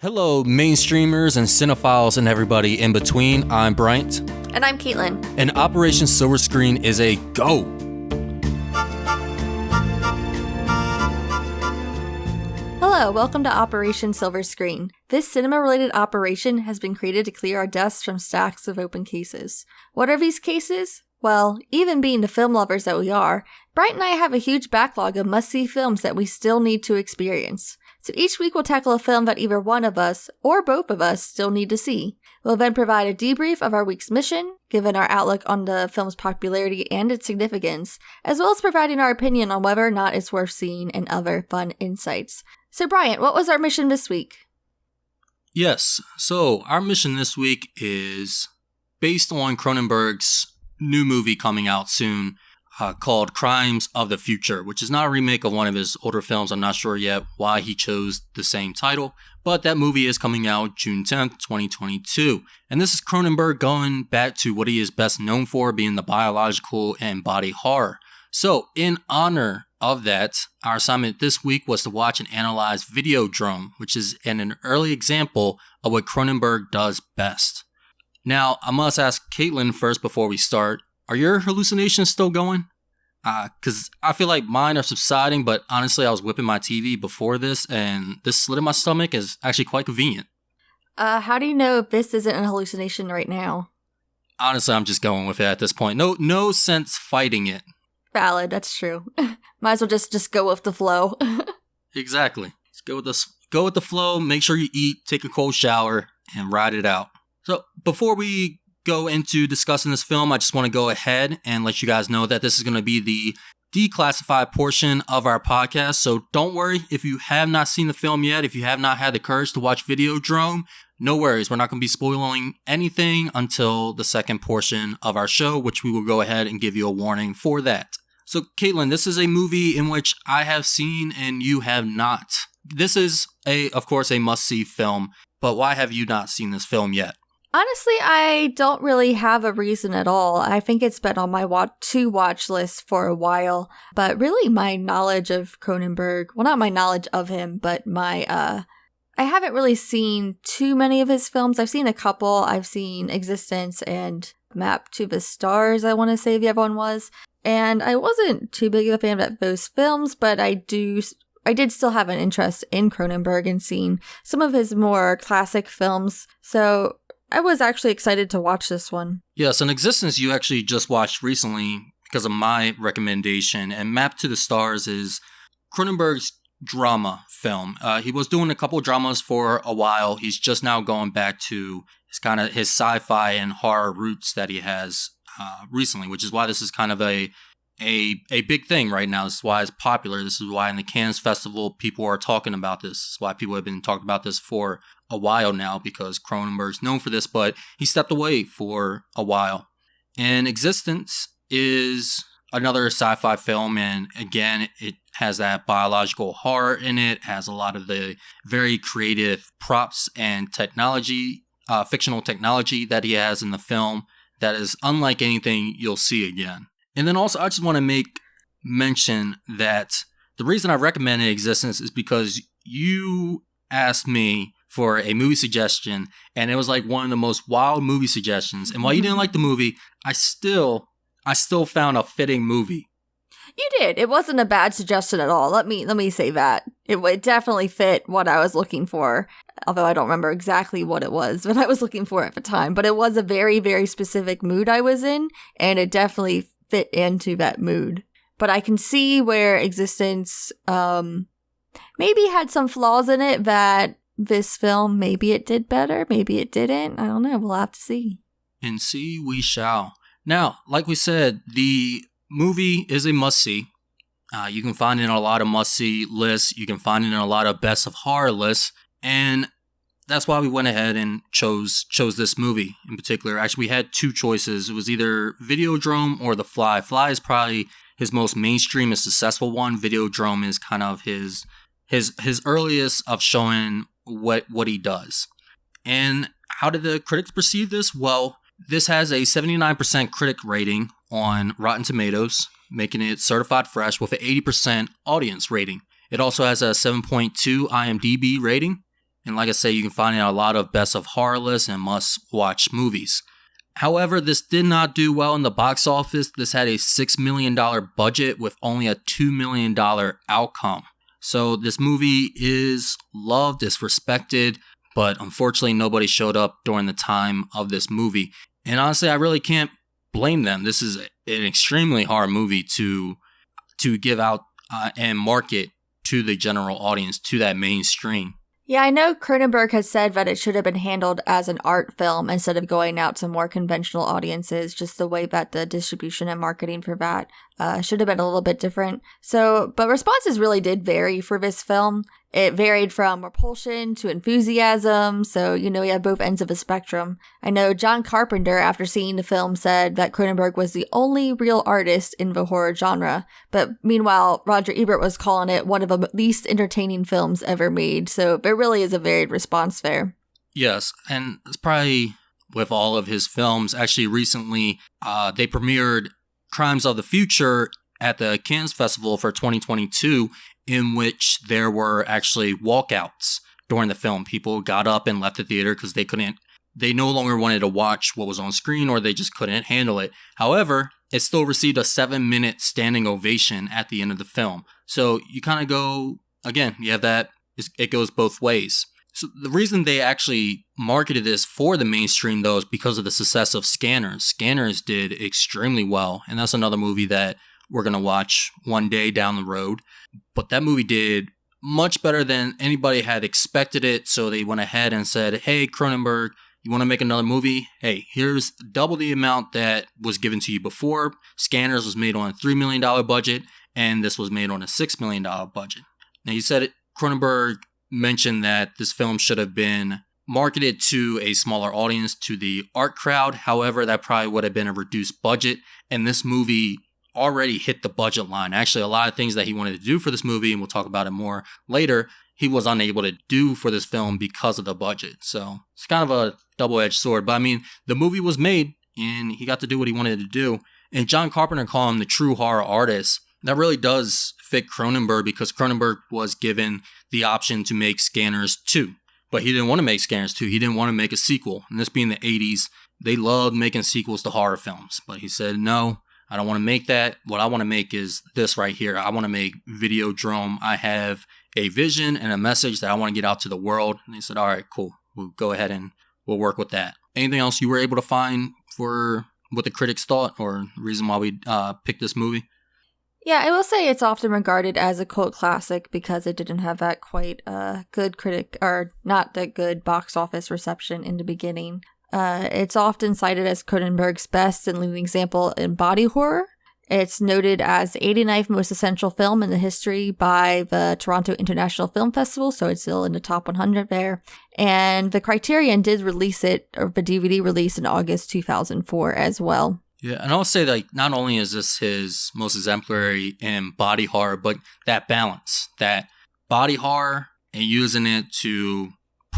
Hello, mainstreamers and cinephiles and everybody in between. I'm Bryant. And I'm Caitlyn. And Operation Silver Screen is a go. Hello, welcome to Operation Silver Screen. This cinema-related operation has been created to clear our desks from stacks of open cases. What are these cases? Well, even being the film lovers that we are, Bryant and I have a huge backlog of must-see films that we still need to experience. So each week we'll tackle a film that either one of us, or both of us, still need to see. We'll then provide a debrief of our week's mission, given our outlook on the film's popularity and its significance, as well as providing our opinion on whether or not it's worth seeing and other fun insights. So Bryant, what was our mission this week? Yes, so our mission this week is based on Cronenberg's new movie coming out soon, called Crimes of the Future, which is not a remake of one of his older films. I'm not sure yet why he chose the same title, but that movie is coming out June 10th, 2022. And this is Cronenberg going back to what he is best known for, being the biological and body horror. So in honor of that, our assignment this week was to watch and analyze Videodrome, which is an early example of what Cronenberg does best. Now, I must ask Caitlyn first before we start, are your hallucinations still going? Because I feel like mine are subsiding, but honestly, I was whipping my TV before this, and this slit in my stomach is actually quite convenient. How do you know if this isn't a hallucination right now? Honestly, I'm just going with it at this point. No sense fighting it. Valid, that's true. Might as well just go with the flow. Exactly. Let's go with the flow, make sure you eat, take a cold shower, and ride it out. So, before we go into discussing this film, I just want to go ahead and let you guys know that this is going to be the declassified portion of our podcast. So don't worry if you have not seen the film yet, if you have not had the courage to watch Videodrome, no worries. We're not going to be spoiling anything until the second portion of our show, which we will go ahead and give you a warning for that. So Caitlyn, this is a movie in which I have seen and you have not. This is of course, a must-see film, but why have you not seen this film yet? Honestly, I don't really have a reason at all. I think it's been on my to-watch list for a while, but really my knowledge of Cronenberg, well, not my knowledge of him, but I haven't really seen too many of his films. I've seen a couple. I've seen Existence and Map to the Stars, I want to say the other one was, and I wasn't too big of a fan of those films, but I did still have an interest in Cronenberg and seeing some of his more classic films, so I was actually excited to watch this one. Yes, and Existence you actually just watched recently because of my recommendation, and Map to the Stars is Cronenberg's drama film. He was doing a couple dramas for a while. He's just now going back to his sci-fi and horror roots that he has recently, which is why this is kind of a big thing right now. This is why it's popular. This is why in the Cannes Festival people are talking about this. This is why people have been talking about this for a while now, because Cronenberg's known for this, but he stepped away for a while. And Existence is another sci-fi film, and again, it has that biological horror in it, has a lot of the very creative props and technology, fictional technology that he has in the film that is unlike anything you'll see again. And then also, I just want to make mention that the reason I recommended Existence is because you asked me for a movie suggestion, and it was like one of the most wild movie suggestions. And while you didn't like the movie, I still found a fitting movie. You did. It wasn't a bad suggestion at all. Let me say that. It definitely fit what I was looking for, although I don't remember exactly what it was that I was looking for at the time. But it was a very, very specific mood I was in, and it definitely fit into that mood. But I can see where Existence maybe had some flaws in it that this film, maybe it did better, maybe it didn't. I don't know. We'll have to see. And see we shall. Now, like we said, the movie is a must-see. You can find it in a lot of must-see lists. You can find it in a lot of best of horror lists. And that's why we went ahead and chose this movie in particular. Actually, we had two choices. It was either Videodrome or The Fly. Fly is probably his most mainstream and successful one. Videodrome is kind of his earliest of showing what he does. And how did the critics perceive this? Well, this has a 79% critic rating on Rotten Tomatoes, making it certified fresh with an 80% audience rating. It also has a 7.2 IMDb rating, And like I say, you can find it on a lot of best of horror lists and must-watch movies. However, this did not do well in the box office. This had a $6 million budget with only a $2 million outcome. So this movie is loved, it's respected, but unfortunately nobody showed up during the time of this movie. And honestly, I really can't blame them. This is an extremely hard movie to give out and market to the general audience, to that mainstream. Yeah, I know Cronenberg has said that it should have been handled as an art film instead of going out to more conventional audiences, just the way that the distribution and marketing for that should have been a little bit different. But responses really did vary for this film. It varied from repulsion to enthusiasm, so, we had both ends of a spectrum. I know John Carpenter, after seeing the film, said that Cronenberg was the only real artist in the horror genre, but meanwhile, Roger Ebert was calling it one of the least entertaining films ever made, so there really is a varied response there. Yes, and it's probably with all of his films. Actually, recently, they premiered Crimes of the Future at the Cannes Festival for 2022, in which there were actually walkouts during the film. People got up and left the theater because they no longer wanted to watch what was on screen, or they just couldn't handle it. However, it still received a 7-minute standing ovation at the end of the film. So you kind of go, again, you have that, it goes both ways. So the reason they actually marketed this for the mainstream, though, is because of the success of Scanners. Scanners did extremely well, and that's another movie that we're going to watch one day down the road. But that movie did much better than anybody had expected it, so they went ahead and said, hey, Cronenberg, you want to make another movie? Hey, here's double the amount that was given to you before. Scanners was made on a $3 million budget, and this was made on a $6 million budget. Now, you said it, Cronenberg mentioned that this film should have been marketed to a smaller audience, to the art crowd. However, that probably would have been a reduced budget, and this movie already hit the budget line. Actually, a lot of things that he wanted to do for this movie, and we'll talk about it more later, he was unable to do for this film because of the budget. So it's kind of a double-edged sword. But I mean, the movie was made, and he got to do what he wanted to do. And John Carpenter called him the true horror artist. That really does fit Cronenberg, because Cronenberg was given the option to make Scanners 2. But he didn't want to make Scanners 2. He didn't want to make a sequel. And this being the 80s, they loved making sequels to horror films. But he said, no, I don't want to make that. What I want to make is this right here. I want to make Videodrome. I have a vision and a message that I want to get out to the world. And they said, all right, cool. We'll go ahead and we'll work with that. Anything else you were able to find for what the critics thought, or the reason why we picked this movie? Yeah, I will say it's often regarded as a cult classic because it didn't have that quite good critic, or not that good box office reception in the beginning. It's often cited as Cronenberg's best and leading example in body horror. It's noted as the 89th most essential film in the history by the Toronto International Film Festival, so it's still in the top 100 there. And the Criterion did release it, or the DVD release, in August 2004 as well. Yeah, and I'll say that not only is this his most exemplary in body horror, but that balance, that body horror and using it to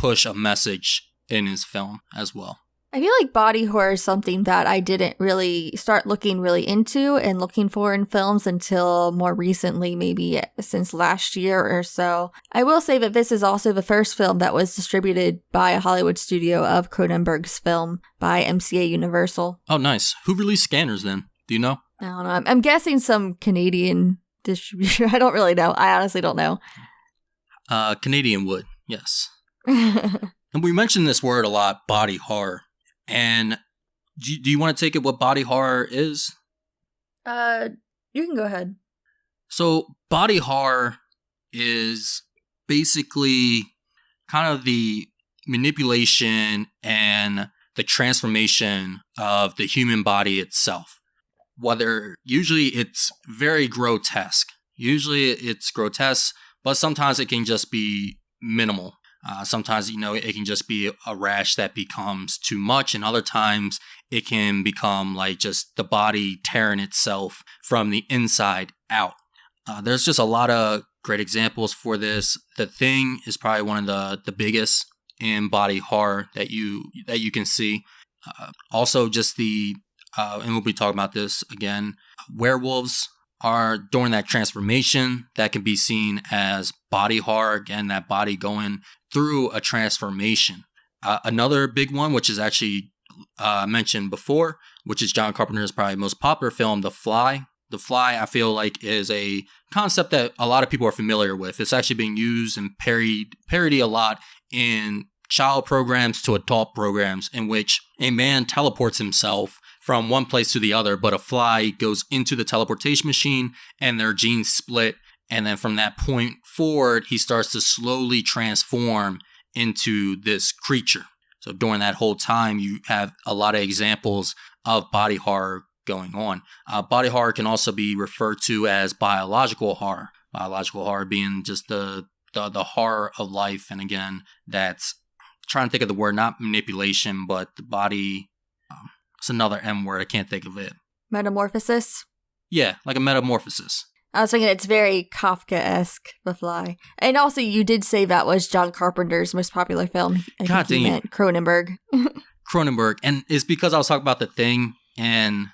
push a message in his film as well. I feel like body horror is something that I didn't really start looking really into and looking for in films until more recently, maybe since last year or so. I will say that this is also the first film that was distributed by a Hollywood studio of Cronenberg's film by MCA Universal. Oh, nice. Who released Scanners then? Do you know? I don't know. I'm guessing some Canadian distributor. I don't really know. I honestly don't know. Canadian would, yes. And we mentioned this word a lot, body horror. And do you want to take it what body horror is? You can go ahead. So body horror is basically kind of the manipulation and the transformation of the human body itself. Whether usually it's very grotesque. Usually it's grotesque, but sometimes it can just be minimal. Sometimes, it can just be a rash that becomes too much, and other times it can become like just the body tearing itself from the inside out. There's just a lot of great examples for this. The Thing is probably one of the biggest in body horror that you can see. Also, just and we'll be talking about this again, werewolves are during that transformation that can be seen as body horror. Again, that body going through a transformation. Another big one, which is actually mentioned before, which is John Carpenter's probably most popular film, The Fly. The Fly, I feel like, is a concept that a lot of people are familiar with. It's actually being used and parodied a lot in child programs to adult programs, in which a man teleports himself from one place to the other, but a fly goes into the teleportation machine and their genes split. And then from that point forward, he starts to slowly transform into this creature. So during that whole time, you have a lot of examples of body horror going on. Body horror can also be referred to as biological horror. Biological horror being just the horror of life. And again, that's trying to think of the word, not manipulation, but the body. It's another M word. I can't think of it. Metamorphosis? Yeah, like a metamorphosis. I was thinking it's very Kafka-esque, The Fly. And also, you did say that was John Carpenter's most popular film. God dang it. Cronenberg. Cronenberg. And it's because I was talking about The Thing, and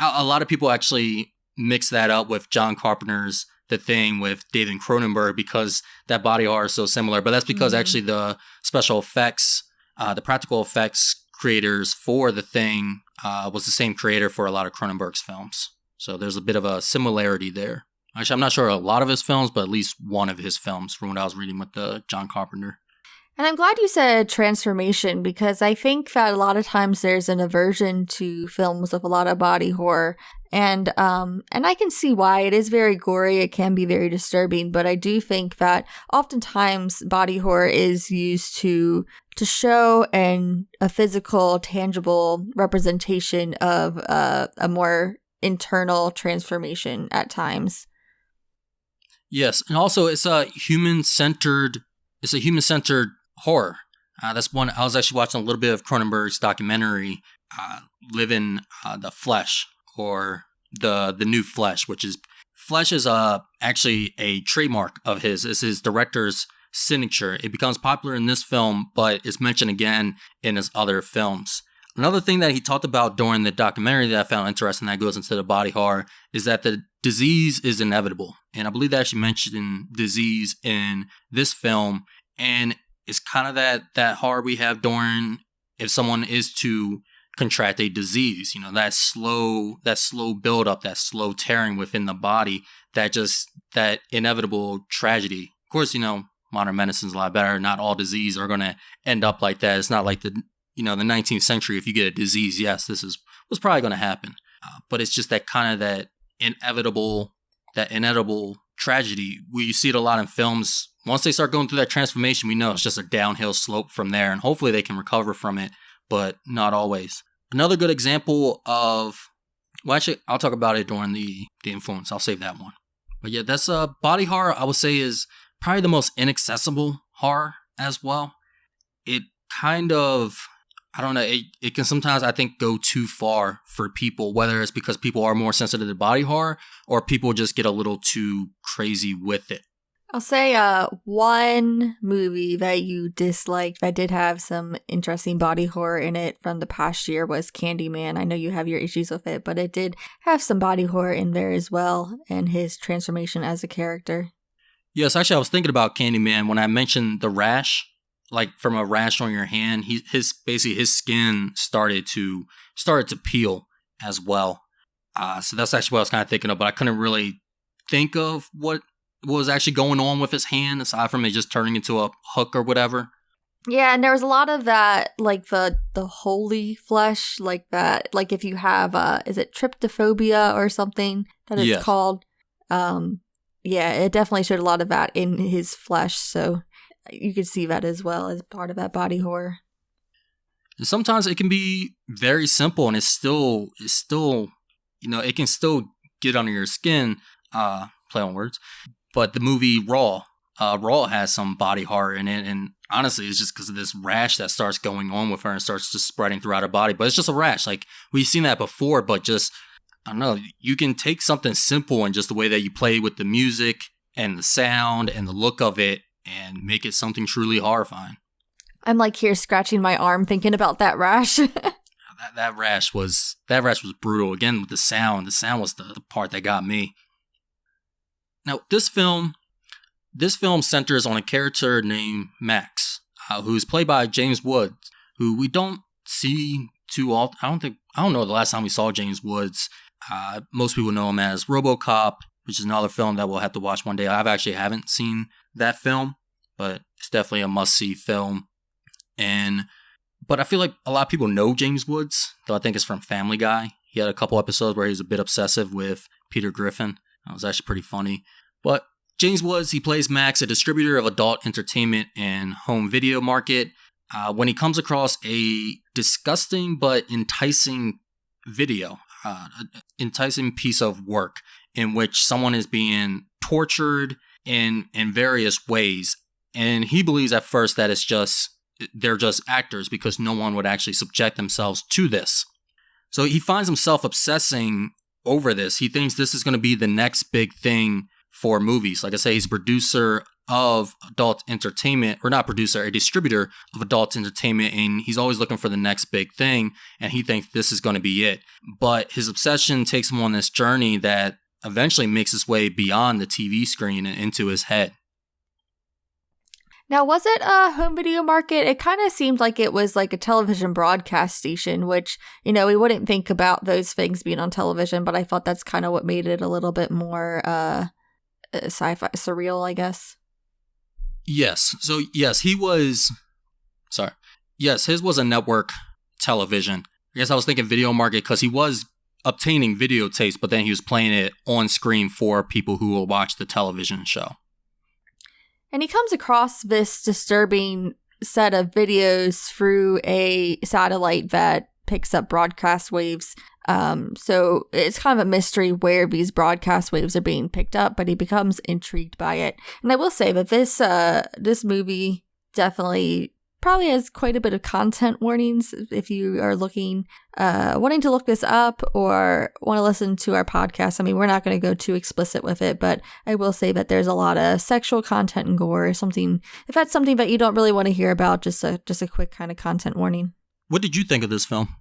a lot of people actually mix that up with John Carpenter's The Thing with David Cronenberg, because that body horror is so similar. But that's because actually the special effects, the practical effects creators for The Thing was the same creator for a lot of Cronenberg's films. So there's a bit of a similarity there. Actually, I'm not sure a lot of his films, but at least one of his films from what I was reading with John Carpenter. And I'm glad you said transformation, because I think that a lot of times there's an aversion to films with a lot of body horror. And I can see why. It is very gory. It can be very disturbing. But I do think that oftentimes body horror is used to show a physical, tangible representation of a more internal transformation at times. Yes, and also it's a human-centered horror. That's one. I was actually watching a little bit of Cronenberg's documentary, "Live in the Flesh," or the New Flesh, which is Flesh is actually a trademark of his. It's his director's signature. It becomes popular in this film, but it's mentioned again in his other films. Another thing that he talked about during the documentary that I found interesting that goes into the body horror is that the disease is inevitable. And I believe they actually mentioned disease in this film. And it's kind of that horror we have during if someone is to contract a disease, that slow buildup, that slow tearing within the body, that inevitable tragedy. Of course, modern medicine's a lot better. Not all disease are going to end up like that. It's not like the 19th century. If you get a disease, yes, this is what's probably going to happen. But it's just that kind of that inevitable tragedy. We see it a lot in films. Once they start going through that transformation, we know it's just a downhill slope from there, and hopefully they can recover from it, but not always. Another good example of, well, actually, I'll talk about it during the influence. I'll save that one. But yeah, that's body horror, I would say, is probably the most inaccessible horror as well. It kind of, I don't know, it can sometimes, I think, go too far for people, whether it's because people are more sensitive to body horror or people just get a little too crazy with it. I'll say one movie that you disliked that did have some interesting body horror in it from the past year was Candyman. I know you have your issues with it, but it did have some body horror in there as well, and his transformation as a character. Yes, actually, I was thinking about Candyman when I mentioned the rash. Like from a rash on your hand, his skin started to peel as well. So that's actually what I was kind of thinking of, but I couldn't really think of what was actually going on with his hand aside from it just turning into a hook or whatever. Yeah, and there was a lot of that, like the holy flesh, like that. Like if you have, is it tryptophobia or something that it's called? Yeah, it definitely showed a lot of that in his flesh, so you could see that as well as part of that body horror. And sometimes it can be very simple, and it's still, it can still get under your skin. Play on words, but the movie Raw has some body horror in it, and honestly, it's just because of this rash that starts going on with her and starts just spreading throughout her body. But it's just a rash. Like we've seen that before, but just I don't know. You can take something simple and just the way that you play with the music and the sound and the look of it, and make it something truly horrifying. I'm like here scratching my arm thinking about that rash. that rash was brutal. Again, with the sound was the part that got me. Now, this film centers on a character named Max. who's played by James Woods, who we don't see too often. I don't know the last time we saw James Woods. Most people know him as RoboCop, which is another film that we'll have to watch one day. I actually haven't seen that film, but it's definitely a must-see film. But I feel like a lot of people know James Woods, though I think it's from Family Guy. He had a couple episodes where he was a bit obsessive with Peter Griffin. That was actually pretty funny. But James Woods, he plays Max, a distributor of adult entertainment and home video market. When he comes across a disgusting but enticing video, enticing piece of work in which someone is being tortured in various ways. And he believes at first that they're just actors because no one would actually subject themselves to this. So he finds himself obsessing over this. He thinks this is going to be the next big thing for movies. Like I say, he's a producer of adult entertainment, or not producer, a distributor of adult entertainment, and he's always looking for the next big thing, and he thinks this is going to be it. But his obsession takes him on this journey that eventually makes its way beyond the TV screen and into his head. Now, was it a home video market? It kind of seemed like it was like a television broadcast station, which, we wouldn't think about those things being on television, but I thought that's kind of what made it a little bit more sci-fi, surreal, I guess. Yes. So, yes, his was a network television. I guess I was thinking video market because he was obtaining videotapes, but then he was playing it on screen for people who will watch the television show. And he comes across this disturbing set of videos through a satellite that picks up broadcast waves. So it's kind of a mystery where these broadcast waves are being picked up, but he becomes intrigued by it. And I will say that this movie definitely probably has quite a bit of content warnings if you are wanting to look this up or want to listen to our podcast. I mean, we're not going to go too explicit with it, but I will say that there's a lot of sexual content and gore. If that's something that you don't really want to hear about, just a quick kind of content warning. What did you think of this film?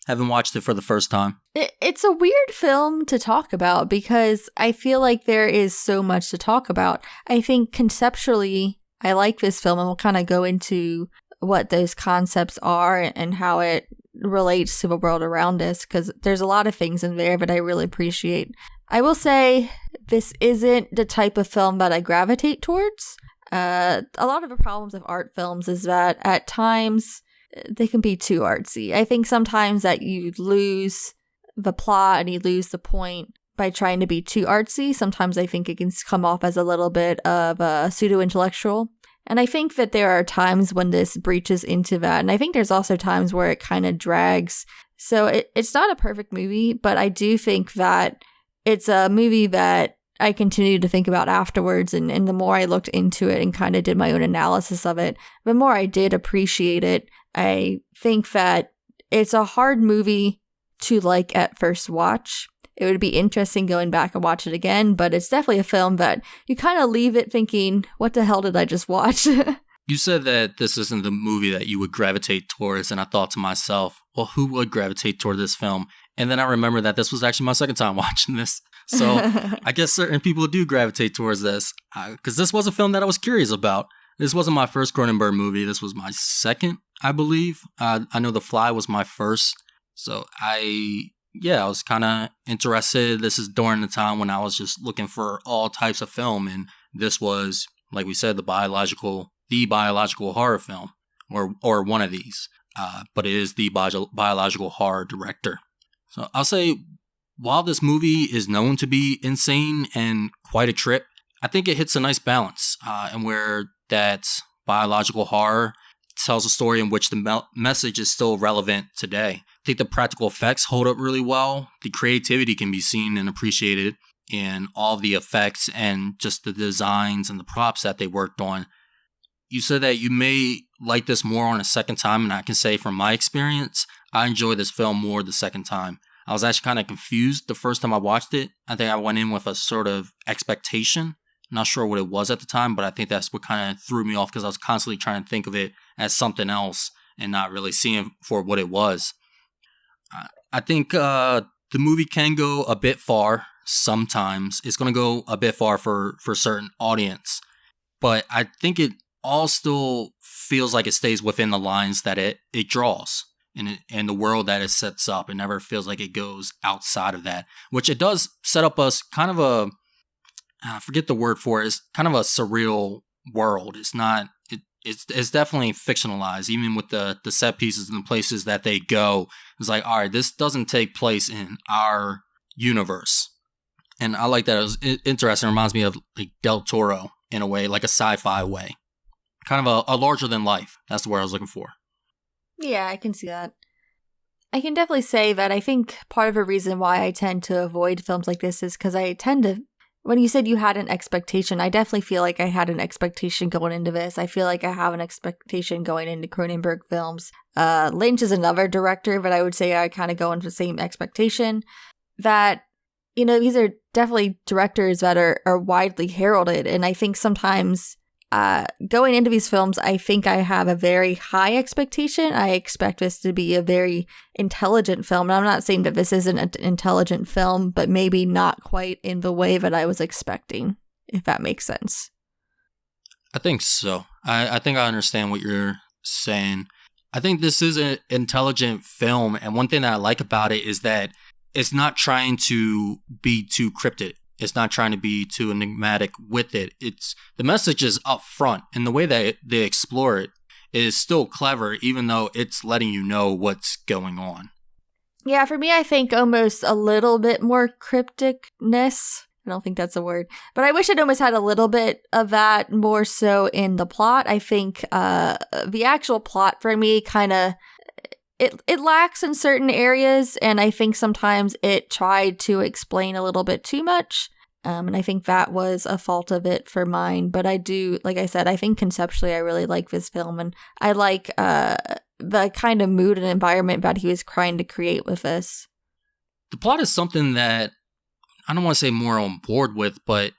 Haven't watched it for the first time. It's a weird film to talk about because I feel like there is so much to talk about. I think conceptually, I like this film, and we'll kind of go into what those concepts are and how it relates to the world around us, because there's a lot of things in there that I really appreciate. I will say this isn't the type of film that I gravitate towards. A lot of the problems of art films is that at times they can be too artsy. I think sometimes that you lose the plot and you lose the point by trying to be too artsy. Sometimes I think it can come off as a little bit of a pseudo-intellectual. And I think that there are times when this breaches into that. And I think there's also times where it kind of drags. So it's not a perfect movie, but I do think that it's a movie that I continue to think about afterwards. And the more I looked into it and kind of did my own analysis of it, the more I did appreciate it. I think that it's a hard movie to like at first watch. It would be interesting going back and watch it again, but it's definitely a film that you kind of leave it thinking, what the hell did I just watch? You said that this isn't the movie that you would gravitate towards, and I thought to myself, well, who would gravitate toward this film? And then I remember that this was actually my second time watching this. So I guess certain people do gravitate towards this, because this was a film that I was curious about. This wasn't my first Cronenberg movie. This was my second, I believe. I know The Fly was my first. So I was kind of interested. This is during the time when I was just looking for all types of film. And this was, like we said, the biological horror film, or one of these. But it is the biological horror director. So I'll say, while this movie is known to be insane and quite a trip, I think it hits a nice balance. And where that biological horror tells a story in which the message is still relevant today. I think the practical effects hold up really well. The creativity can be seen and appreciated in all the effects and just the designs and the props that they worked on. You said that you may like this more on a second time, and I can say from my experience, I enjoyed this film more the second time. I was actually kind of confused the first time I watched it. I think I went in with a sort of expectation. Not sure what it was at the time, but I think that's what kind of threw me off, because I was constantly trying to think of it as something else and not really seeing it for what it was. I think the movie can go a bit far sometimes. It's going to go a bit far for a certain audience. But I think it all still feels like it stays within the lines that it draws and the world that it sets up. It never feels like it goes outside of that, which it does set up us kind of I forget the word for it. It's kind of a surreal world. It's not, it's definitely fictionalized, even with the set pieces and the places that they go. It's like, all right, this doesn't take place in our universe. And I like that. It was interesting. It reminds me of like Del Toro in a way, like a sci-fi way. Kind of a larger than life. That's the word I was looking for. Yeah, I can see that. I can definitely say that I think part of a reason why I tend to avoid films like this is because I tend to, when you said you had an expectation, I definitely feel like I had an expectation going into this. I feel like I have an expectation going into Cronenberg films. Lynch is another director, but I would say I kind of go into the same expectation that, you know, these are definitely directors that are widely heralded. And I think sometimes going into these films, I think I have a very high expectation. I expect this to be a very intelligent film. And I'm not saying that this isn't an intelligent film, but maybe not quite in the way that I was expecting, if that makes sense. I think so. I think I understand what you're saying. I think this is an intelligent film. And one thing that I like about it is that it's not trying to be too cryptic. It's not trying to be too enigmatic with it. It's the message is up front, and the way that they explore it is still clever, even though it's letting you know what's going on. Yeah, for me, I think almost a little bit more crypticness. I don't think that's a word, but I wish it almost had a little bit of that more so in the plot. I think the actual plot for me kind of it lacks in certain areas, and I think sometimes it tried to explain a little bit too much. And I think that was a fault of it for mine. But I do, like I said, I think conceptually I really like this film, and I like the kind of mood and environment that he was trying to create with this. The plot is something that I don't want to say more on board with, but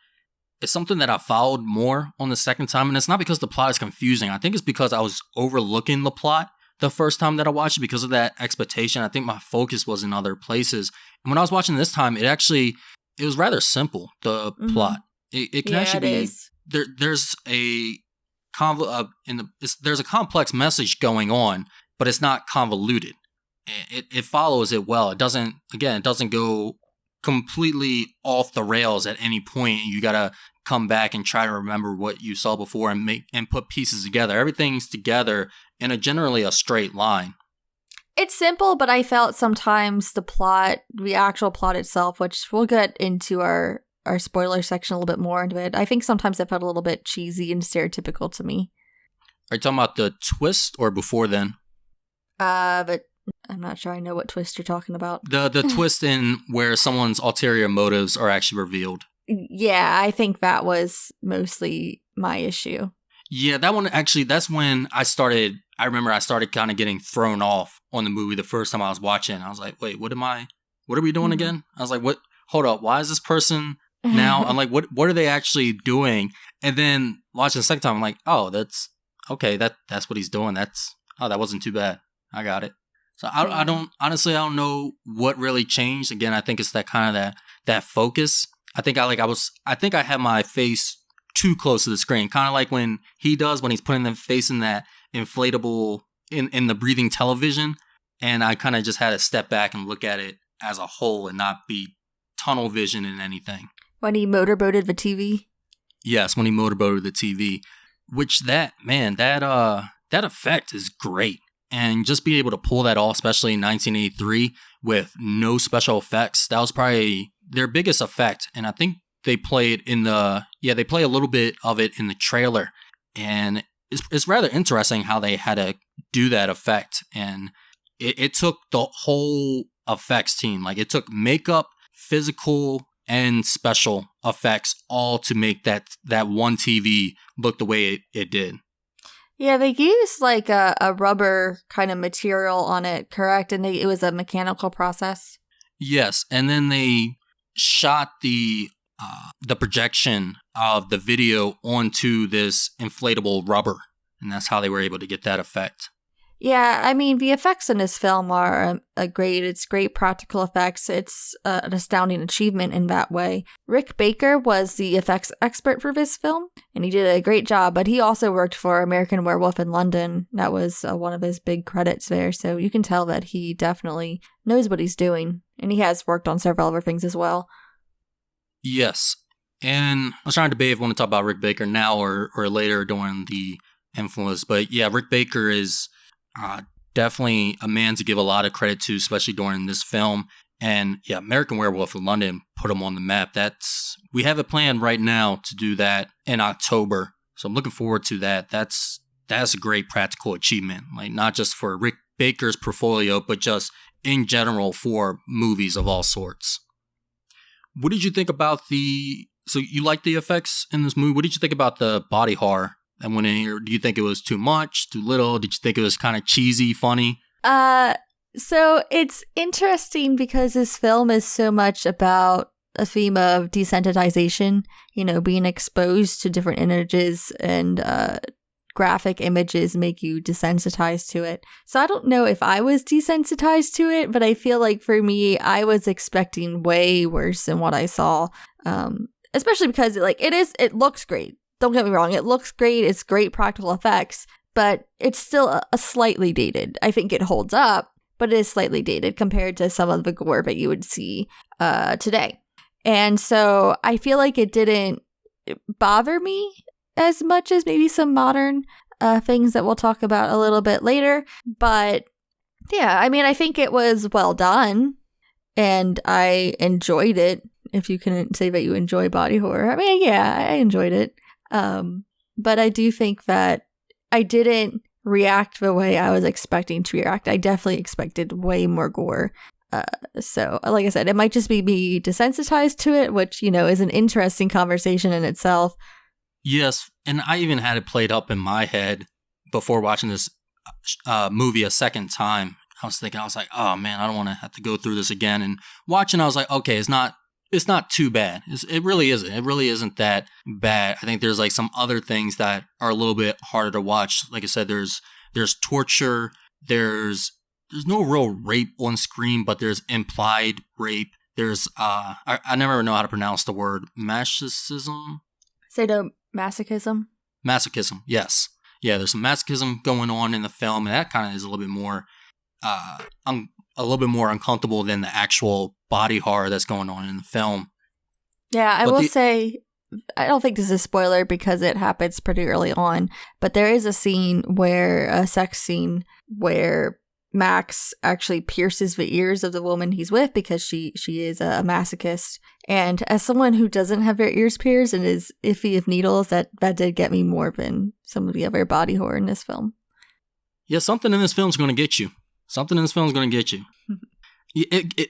it's something that I followed more on the second time. And it's not because the plot is confusing. I think it's because I was overlooking the plot the first time that I watched it because of that expectation. I think my focus was in other places. And when I was watching this time, it was rather simple, the plot. It can actually be, there's a complex message going on, but it's not convoluted. It follows it well. It doesn't go completely off the rails at any point. You got to come back and try to remember what you saw before and put pieces together. Everything's together in generally a straight line. It's simple, but I felt sometimes the actual plot itself, which we'll get into our spoiler section a little bit more into it, I think sometimes it felt a little bit cheesy and stereotypical to me. Are you talking about the twist or before then? But I'm not sure I know what twist you're talking about. The twist in where someone's ulterior motives are actually revealed. Yeah, I think that was mostly my issue. Yeah, that one actually, that's when I remember I started kind of getting thrown off on the movie the first time I was watching. I was like, wait, what are we doing again? I was like, what, hold up, why is this person now? I'm like, what are they actually doing? And then watching the second time, I'm like, oh, that's what he's doing. That wasn't too bad. I got it. So I don't know what really changed. Again, I think it's that kind of that focus. I think I had my face too close to the screen, kind of like when he's putting the face in that inflatable in the breathing television, and I kind of just had to step back and look at it as a whole and not be tunnel vision in anything. When he motorboated the TV? Yes, when he motorboated the TV, which that effect is great. And just being able to pull that off, especially in 1983 with no special effects, that was probably their biggest effect. And I think they play a little bit of it in the trailer. And it's rather interesting how they had to do that effect. And it took the whole effects team. Like, it took makeup, physical, and special effects all to make that one TV look the way it did. Yeah, they used like a rubber kind of material on it, correct? And it was a mechanical process? Yes, and then they shot the projection of the video onto this inflatable rubber, and that's how they were able to get that effect. Yeah, I mean, the effects in this film are great. It's great practical effects. It's an astounding achievement in that way. Rick Baker was the effects expert for this film, and he did a great job, but he also worked for American Werewolf in London. That was one of his big credits there, so you can tell that he definitely knows what he's doing, and he has worked on several other things as well. Yes, and I was trying to debate if I want to talk about Rick Baker now or later during the influence, but yeah, Rick Baker is... definitely a man to give a lot of credit to, especially during this film. And yeah, American Werewolf in London put him on the map. We have a plan right now to do that in October. So I'm looking forward to that. That's a great practical achievement. Like not just for Rick Baker's portfolio, but just in general for movies of all sorts. What did you think about so you like the effects in this movie? What did you think about the body horror? And when in here, do you think it was too much, too little? Did you think it was kind of cheesy, funny? So it's interesting because this film is so much about a theme of desensitization, being exposed to different images and graphic images make you desensitized to it. So I don't know if I was desensitized to it, but I feel like for me, I was expecting way worse than what I saw, especially because it looks great. Don't get me wrong, it looks great, it's great practical effects, but it's still a slightly dated. I think it holds up, but it is slightly dated compared to some of the gore that you would see today. And so I feel like it didn't bother me as much as maybe some modern things that we'll talk about a little bit later. But yeah, I mean, I think it was well done, and I enjoyed it, if you can say that you enjoy body horror. I mean, yeah, I enjoyed it. But I do think that I didn't react the way I was expecting to react. I definitely expected way more gore. So, like I said, it might just be me desensitized to it, which, is an interesting conversation in itself. Yes, and I even had it played up in my head before watching this movie a second time. I was like, oh man, I don't want to have to go through this again. And watching, I was like, okay, it's not too bad. It really isn't. It really isn't that bad. I think there's like some other things that are a little bit harder to watch. Like I said, there's torture. There's no real rape on screen, but there's implied rape. There's I never know how to pronounce the word masochism. Masochism. Masochism. Yes. Yeah. There's some masochism going on in the film, and that kind of is a little bit more uncomfortable than the actual body horror that's going on in the film. Yeah, I will say, I don't think this is a spoiler because it happens pretty early on, but there is a sex scene where Max actually pierces the ears of the woman he's with because she is a masochist. And as someone who doesn't have their ears pierced and is iffy of needles, that did get me more than some of the other body horror in this film. Yeah, something in this film is going to get you.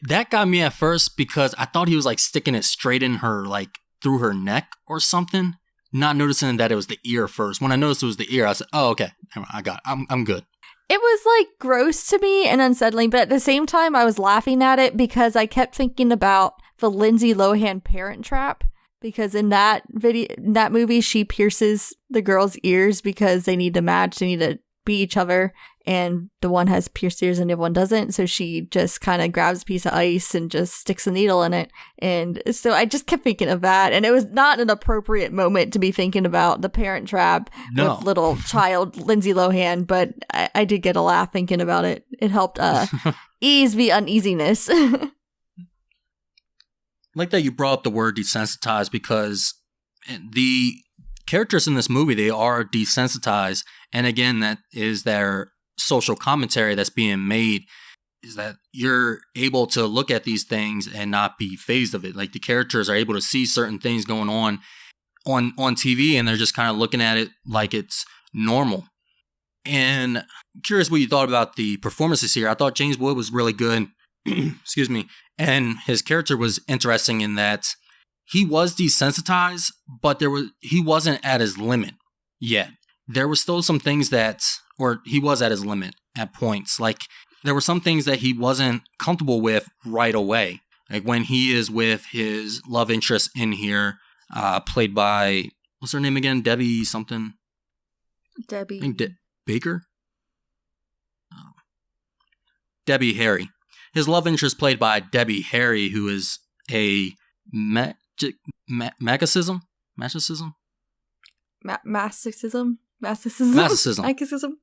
That got me at first because I thought he was like sticking it straight in her, like through her neck or something, not noticing that it was the ear first. When I noticed it was the ear, I said, oh, okay, I'm good. It was like gross to me and unsettling, but at the same time, I was laughing at it because I kept thinking about the Lindsay Lohan Parent Trap. Because in that movie, she pierces the girl's ears because they need to match, they need to be each other, and the one has pierced ears and the other one doesn't, so she just kind of grabs a piece of ice and just sticks a needle in it. And so I just kept thinking of that, and it was not an appropriate moment to be thinking about the Parent Trap with little child Lindsay Lohan, but I did get a laugh thinking about it. It helped ease the uneasiness. I like that you brought up the word desensitized, because the characters in this movie, they are desensitized. And again, that is their social commentary that's being made, is that you're able to look at these things and not be fazed of it. Like the characters are able to see certain things going on TV, and they're just kind of looking at it like it's normal. And I'm curious what you thought about the performances here. I thought James Wood was really good. Excuse me. And his character was interesting in that he was desensitized, but he wasn't at his limit yet. There were still some things he was at his limit at points. Like there were some things that he wasn't comfortable with right away. Like when he is with his love interest in here, played by, what's her name again? Debbie something? Debbie. I think Baker? Debbie Harry. His love interest played by Debbie Harry, who is a magicism? Magicism? Masticism? Masticism.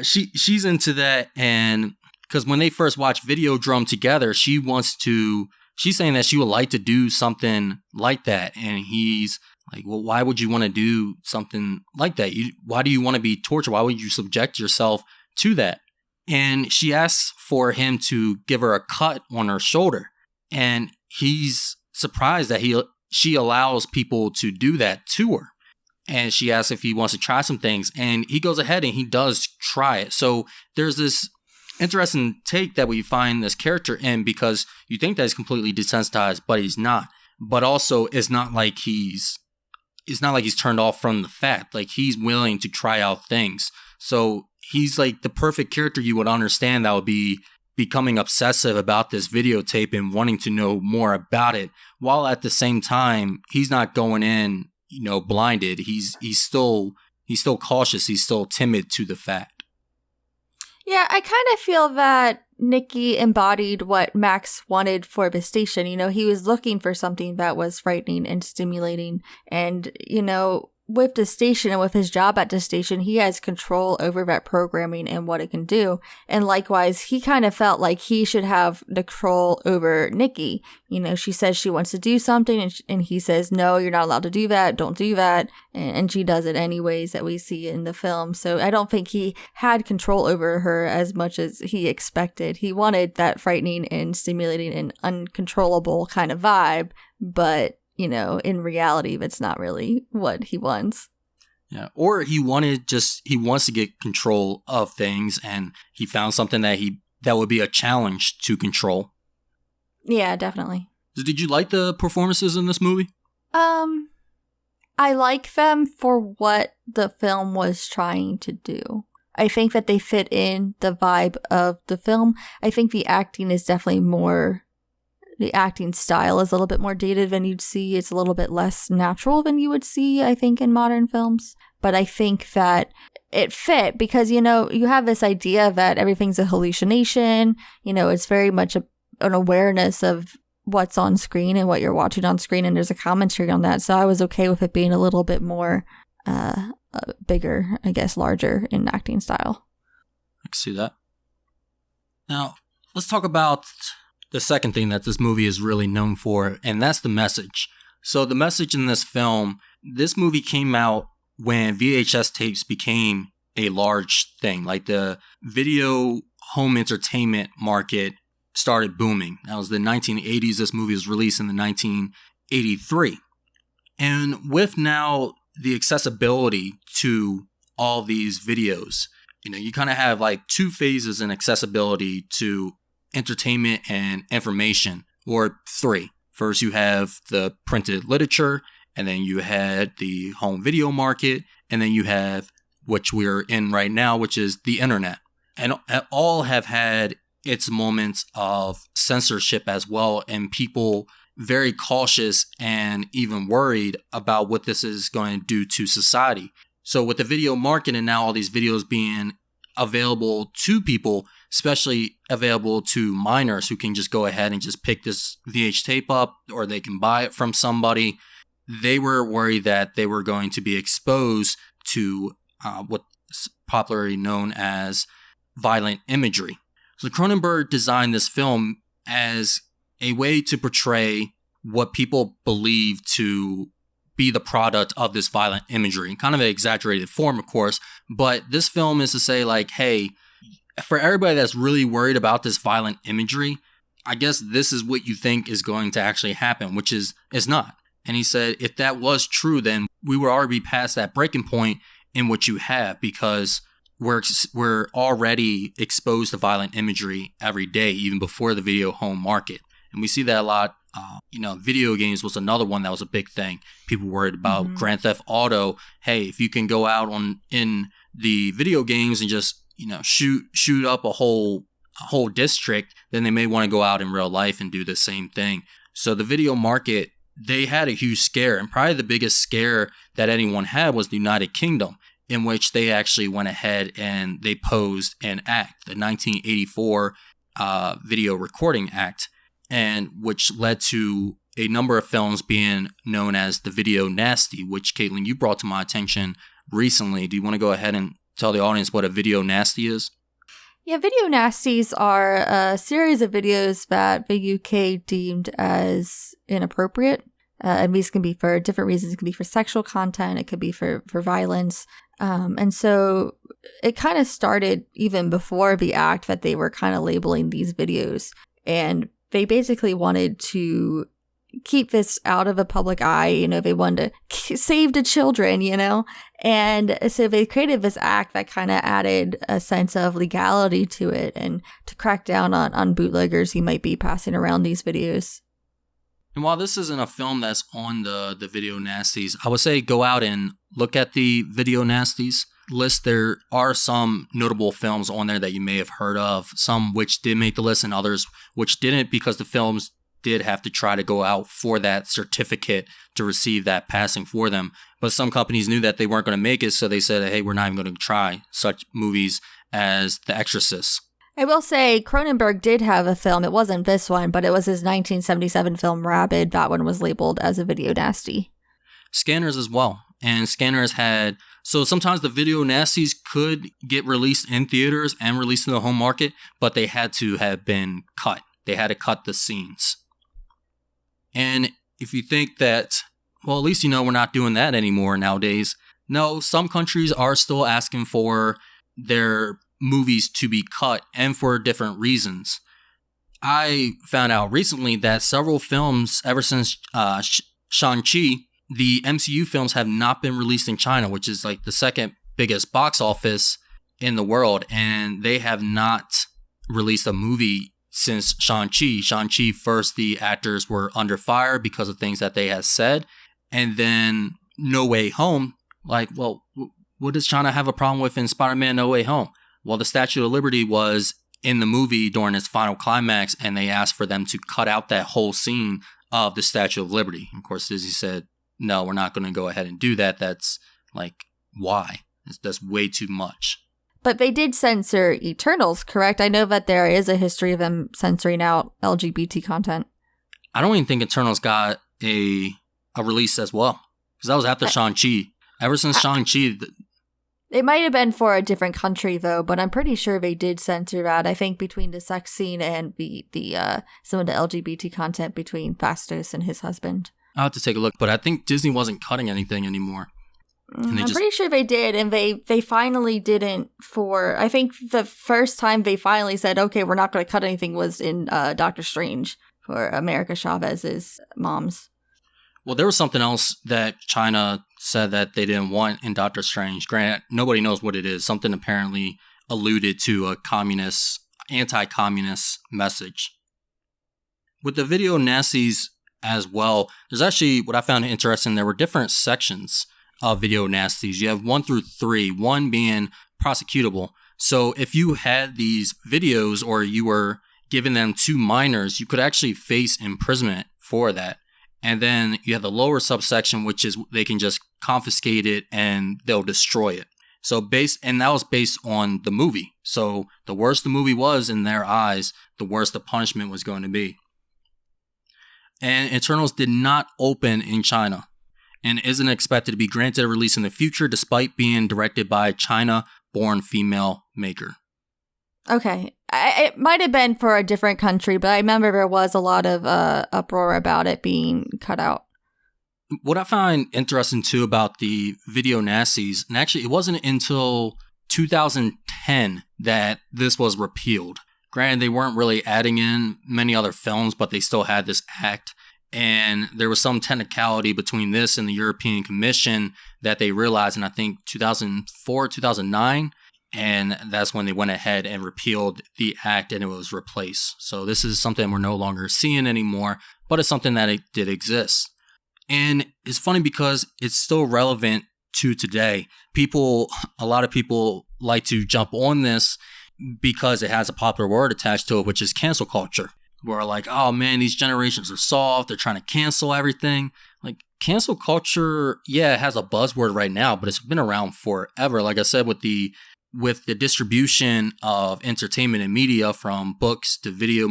She's into that, and because when they first watch Videodrome together, she's saying that she would like to do something like that, and he's like, well, why would you want to do something like that? Why do you want to be tortured? Why would you subject yourself to that? And she asks for him to give her a cut on her shoulder, and he's surprised that she allows people to do that to her. And she asks if he wants to try some things, and he goes ahead and he does try it. So there's this interesting take that we find this character in, because you think that he's completely desensitized, but he's not. But also, it's not like he's turned off from the fact. Like, he's willing to try out things. So he's like the perfect character you would understand that would be becoming obsessive about this videotape and wanting to know more about it, while at the same time he's not going in, blinded. He's still cautious. He's still timid to the fact. Yeah, I kind of feel that Nikki embodied what Max wanted for the station. He was looking for something that was frightening and stimulating. And, with the station and with his job at the station, he has control over that programming and what it can do. And likewise, he kind of felt like he should have the control over Nikki. She says she wants to do something, and he says, no, you're not allowed to do that. Don't do that. And she does it anyways, that we see in the film. So I don't think he had control over her as much as he expected. He wanted that frightening and stimulating and uncontrollable kind of vibe, but in reality, that's not really what he wants. Yeah, or he wants to get control of things, and he found something that would be a challenge to control. Yeah, definitely. So did you like the performances in this movie? I like them for what the film was trying to do. I think that they fit in the vibe of the film. I think the acting is definitely more... The acting style is a little bit more dated than you'd see. It's a little bit less natural than you would see, I think, in modern films. But I think that it fit because, you have this idea that everything's a hallucination. It's very much an awareness of what's on screen and what you're watching on screen. And there's a commentary on that. So I was okay with it being a little bit more bigger, I guess, larger in acting style. I can see that. Now, let's talk about the second thing that this movie is really known for, and that's the message. So the message in this movie came out when VHS tapes became a large thing. Like, the video home entertainment market started booming. That was the 1980s. This movie was released in the 1983. And with now the accessibility to all these videos, you kind of have like two phases in accessibility to entertainment and information, or three. First, you have the printed literature, and then you had the home video market, and then you have, which we're in right now, which is the internet. And all have had its moments of censorship as well, and people very cautious and even worried about what this is going to do to society. So with the video market and now all these videos being available to people, especially available to minors who can just go ahead and just pick this VH tape up, or they can buy it from somebody, they were worried that they were going to be exposed to what's popularly known as violent imagery. So Cronenberg designed this film as a way to portray what people believe to be the product of this violent imagery, in kind of an exaggerated form, of course. But this film is to say, like, hey, for everybody that's really worried about this violent imagery, I guess this is what you think is going to actually happen, which is not. And he said, if that was true, then we would already be past that breaking point in what you have, because we're already exposed to violent imagery every day, even before the video home market. And we see that a lot. Video games was another one that was a big thing. People worried about Grand Theft Auto. Hey, if you can go out in the video games and just shoot up a whole district, then they may want to go out in real life and do the same thing. So the video market, they had a huge scare, and probably the biggest scare that anyone had was the United Kingdom. in which they actually went ahead and they posed an act, the 1984 Video Recording Act, and which led to a number of films being known as the video nasty, which, Caitlyn, you brought to my attention recently. Do you want to go ahead and tell the audience what a video nasty is? Yeah, video nasties are a series of videos that the UK deemed as inappropriate. And these can be for different reasons. It could be for sexual content. It could be for violence. And so it kind of started even before the act that they were kind of labeling these videos. And they basically wanted to keep this out of the public eye. You know, they wanted to save the children, you know. And so they created this act that kind of added a sense of legality to it and to crack down on bootleggers who might be passing around these videos. And while this isn't a film that's on the video nasties, I would say go out and look at the video nasties list. There are some notable films on there that you may have heard of, some which did make the list and others which didn't, because the films did have to try to go out for that certificate to receive that passing for them. But some companies knew that they weren't going to make it, so they said, hey, we're not even going to try, such movies as The Exorcist. I will say Cronenberg did have a film. It wasn't this one, but it was his 1977 film Rabid. That one was labeled as a video nasty. Scanners as well. And Scanners had... So sometimes the video nasties could get released in theaters and released in the home market, but they had to have been cut. They had to cut the scenes. And if you think that, well, at least you know we're not doing that anymore nowadays. No, some countries are still asking for their movies to be cut, and for different reasons. I found out recently that several films, ever since Shang-Chi, the MCU films have not been released in China, which is like the second biggest box office in the world, and they have not released a movie since Shang-Chi. Shang-Chi, first the actors were under fire because of things that they had said, and then No Way Home, like, well, what does China have a problem with in Spider-Man No Way Home? Well, the Statue of Liberty was in the movie during its final climax, and they asked for them to cut out that whole scene of the Statue of Liberty. Of course, Disney said, no, we're not going to go ahead and do that. That's like, why? That's way too much. But they did censor Eternals, correct? I know that there is a history of them censoring out LGBT content. I don't even think Eternals got a release as well, because that was after Shang-Chi. Ever since Shang-Chi... It might have been for a different country, though, but I'm pretty sure they did censor that. I think between the sex scene and the some of the LGBT content between Fastos and his husband. I'll have to take a look, but I think Disney wasn't cutting anything anymore. Pretty sure they did, and they finally didn't for... I think the first time they finally said, okay, we're not going to cut anything was in Doctor Strange for America Chavez's moms. Well, there was something else that China said that they didn't want in Doctor Strange. Granted, nobody knows what it is. Something apparently alluded to a anti-communist message. With the video nasties as well, there's actually, what I found interesting, there were different sections of video nasties. You have 1 through 3, 1 being prosecutable. So if you had these videos or you were giving them to minors, you could actually face imprisonment for that. And then you have the lower subsection, which is they can just confiscate it and they'll destroy it. So and that was based on the movie. So the worse the movie was in their eyes, the worse the punishment was going to be. And Eternals did not open in China and isn't expected to be granted a release in the future, despite being directed by a China-born female maker. Okay. It might have been for a different country, but I remember there was a lot of uproar about it being cut out. What I find interesting, too, about the video nasties, and actually it wasn't until 2010 that this was repealed. Granted, they weren't really adding in many other films, but they still had this act. And there was some technicality between this and the European Commission that they realized in, I think, 2004, 2009. And that's when they went ahead and repealed the act and it was replaced. So this is something we're no longer seeing anymore, but it's something that it did exist. And it's funny because it's still relevant to today. A lot of people like to jump on this because it has a popular word attached to it, which is cancel culture. who are like, oh man, these generations are soft. They're trying to cancel everything. Like, cancel culture, yeah, it has a buzzword right now, but it's been around forever. Like I said, with the distribution of entertainment and media, from books to video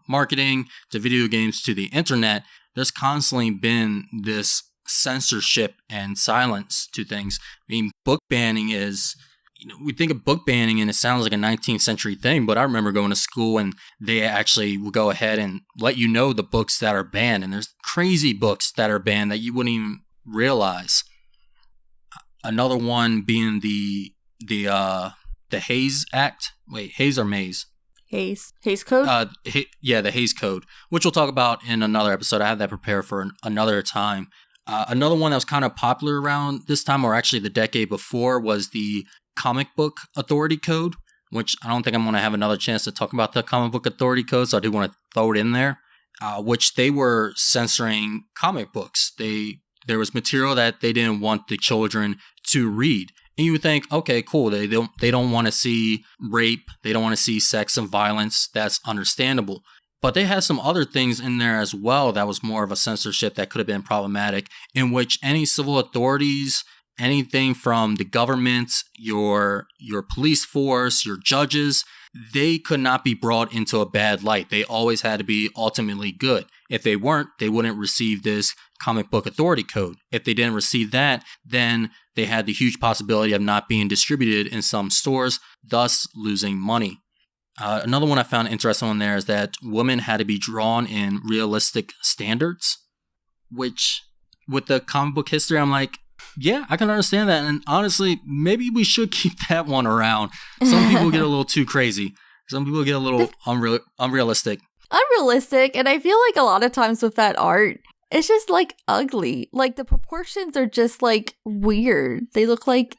marketing to video games to the internet, there's constantly been this censorship and silence to things. I mean, book banning is, we think of book banning and it sounds like a 19th century thing, but I remember going to school and they actually will go ahead and let you know the books that are banned, and there's crazy books that are banned that you wouldn't even realize. Another one being the Hayes Act. Wait, Hayes or Mays? Hayes Code? Yeah, the Hayes Code, which we'll talk about in another episode. I have that prepared for another time. Another one that was kind of popular around this time, or actually the decade before, was the Comic Book Authority Code, which I don't think I'm going to have another chance to talk about the Comic Book Authority Code, so I do want to throw it in there, which they were censoring comic books. There was material that they didn't want the children to read. And you would think, okay, cool, they don't want to see rape, they don't want to see sex and violence, that's understandable. But they had some other things in there as well that was more of a censorship that could have been problematic, in which any civil authorities, anything from the government, your police force, your judges, they could not be brought into a bad light. They always had to be ultimately good. If they weren't, they wouldn't receive this Comic Book Authority Code. If they didn't receive that, then they had the huge possibility of not being distributed in some stores, thus losing money. Another one I found interesting on there is that women had to be drawn in realistic standards, which with the comic book history, I'm like, yeah, I can understand that. And honestly, maybe we should keep that one around. Some people get a little too crazy. Some people get a little unrealistic. Unrealistic. And I feel like a lot of times with that art, it's just like ugly. Like the proportions are just like weird. They look like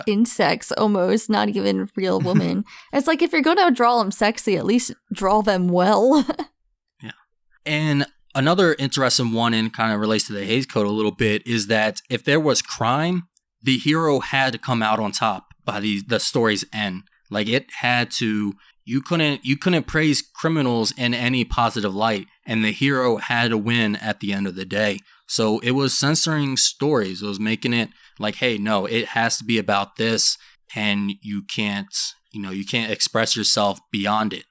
insects almost, not even real women. It's like, if you're going to draw them sexy, at least draw them well. Yeah. And another interesting one, and kind of relates to the Hays Code a little bit, is that if there was crime, the hero had to come out on top by the story's end. Like, it had to, you couldn't praise criminals in any positive light, and the hero had to win at the end of the day. So it was censoring stories. It was making it like, hey, no, it has to be about this, and you can't express yourself beyond it.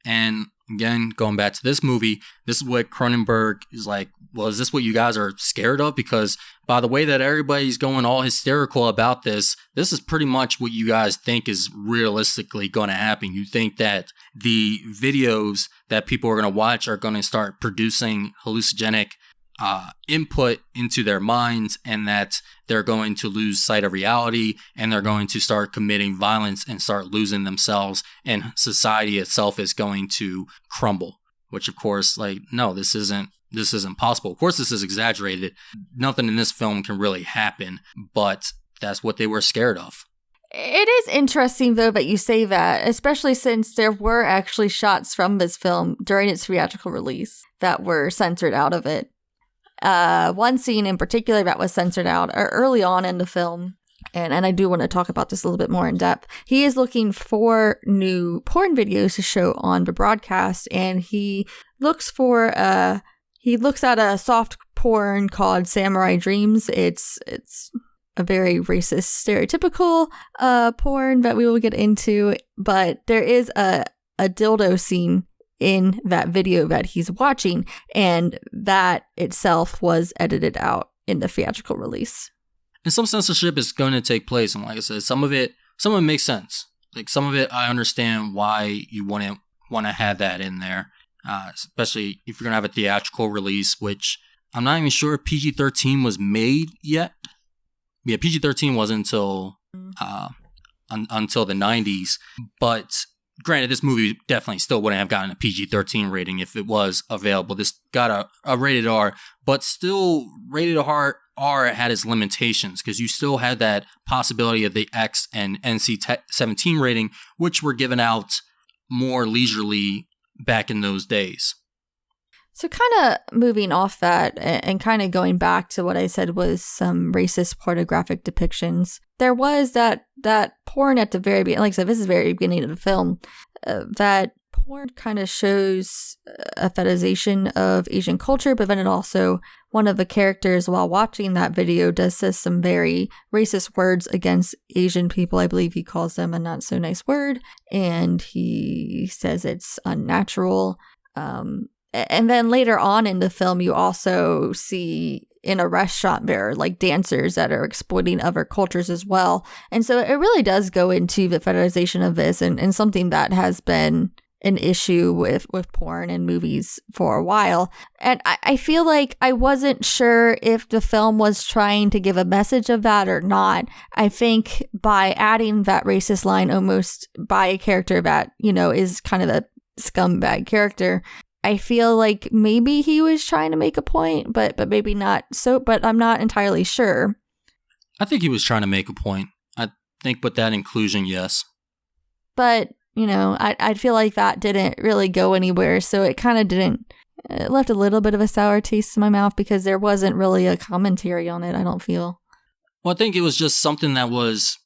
And again, going back to this movie, this is what Cronenberg is like, well, is this what you guys are scared of? Because by the way that everybody's going all hysterical about this is pretty much what you guys think is realistically going to happen. You think that the videos that people are going to watch are going to start producing hallucinogenic input into their minds, and that they're going to lose sight of reality, and they're going to start committing violence and start losing themselves, and society itself is going to crumble. Which, of course, like, no, this isn't possible. Of course, this is exaggerated. Nothing in this film can really happen, but that's what they were scared of. It is interesting, though, that you say that, especially since there were actually shots from this film during its theatrical release that were censored out of it. One scene in particular that was censored out early on in the film, and I do want to talk about this a little bit more in depth. He is looking for new porn videos to show on the broadcast, and he looks at a soft porn called Samurai Dreams. It's a very racist, stereotypical porn that we will get into, but there is a dildo scene in that video that he's watching, and that itself was edited out in the theatrical release. And some censorship is going to take place, and like I said, some of it makes sense. Like, some of it, I understand why you wouldn't want to have that in there, especially if you're going to have a theatrical release, which I'm not even sure if PG-13 was made yet. Yeah, PG-13 wasn't until the 90s, but granted, this movie definitely still wouldn't have gotten a PG-13 rating if it was available. This got a rated R, but still rated R had its limitations, because you still had that possibility of the X and NC-17 rating, which were given out more leisurely back in those days. So kind of moving off that and kind of going back to what I said was some racist pornographic depictions. There was that porn at the very beginning, like I said, this is the very beginning of the film, that porn kind of shows a fetishization of Asian culture, but then it also, one of the characters while watching that video does say some very racist words against Asian people. I believe he calls them a not so nice word, and he says it's unnatural. And then later on in the film, you also see in a restaurant there are like dancers that are exploiting other cultures as well. And so it really does go into the fetishization of this and something that has been an issue with porn and movies for a while. And I feel like I wasn't sure if the film was trying to give a message of that or not. I think by adding that racist line almost by a character that, you know, is kind of a scumbag character, I feel like maybe he was trying to make a point, but maybe not. So, but I'm not entirely sure. I think he was trying to make a point. I think with that inclusion, yes. But, you know, I feel like that didn't really go anywhere. So it kind of didn't, it left a little bit of a sour taste in my mouth because there wasn't really a commentary on it, I don't feel. Well, I think it was just something that was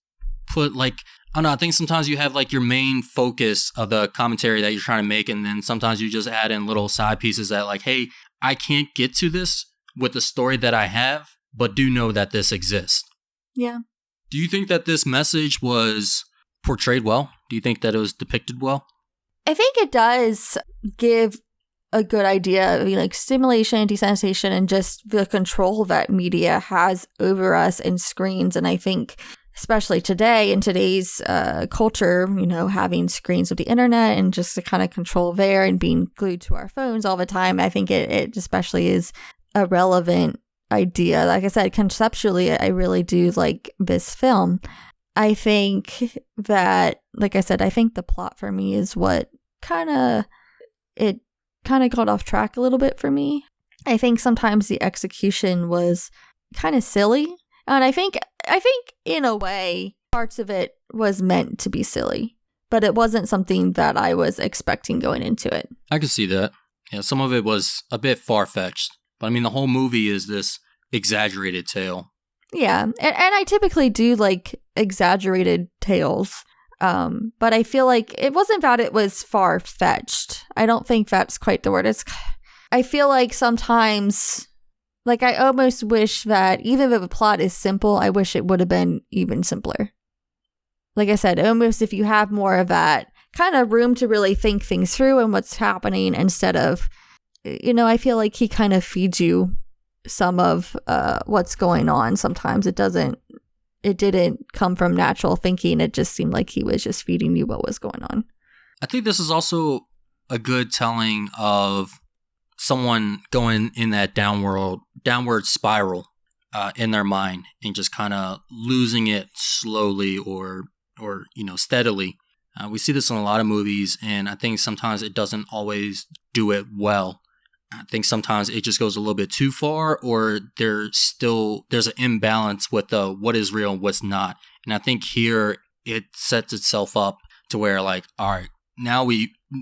put like, I don't know, I think sometimes you have like your main focus of the commentary that you're trying to make, and then sometimes you just add in little side pieces that like, hey, I can't get to this with the story that I have, but do know that this exists. Yeah. Do you think that this message was portrayed well? Do you think that it was depicted well? I think it does give a good idea of, you know, like stimulation, desensitization, and just the control that media has over us in screens. And I think especially today, in today's culture, you know, having screens of the internet and just the kind of control there and being glued to our phones all the time, I think it especially is a relevant idea. Like I said, conceptually, I really do like this film. I think that, like I said, I think the plot for me is what kind of got off track a little bit for me. I think sometimes the execution was kind of silly. And I think in a way, parts of it was meant to be silly, but it wasn't something that I was expecting going into it. I can see that. Yeah, some of it was a bit far-fetched. But I mean, the whole movie is this exaggerated tale. Yeah, and I typically do like exaggerated tales, but I feel like it wasn't that it was far-fetched. I don't think that's quite the word. I feel like sometimes, like I almost wish that even if the plot is simple, I wish it would have been even simpler. Like I said, almost if you have more of that kind of room to really think things through and what's happening instead of, you know, I feel like he kind of feeds you some of what's going on. Sometimes it didn't come from natural thinking. It just seemed like he was just feeding you what was going on. I think this is also a good telling of someone going in that downward spiral in their mind and just kind of losing it slowly or you know, steadily. We see this in a lot of movies, and I think sometimes it doesn't always do it well. I think sometimes it just goes a little bit too far, or there's an imbalance with what is real and what's not. And I think here it sets itself up to where, like, all right, now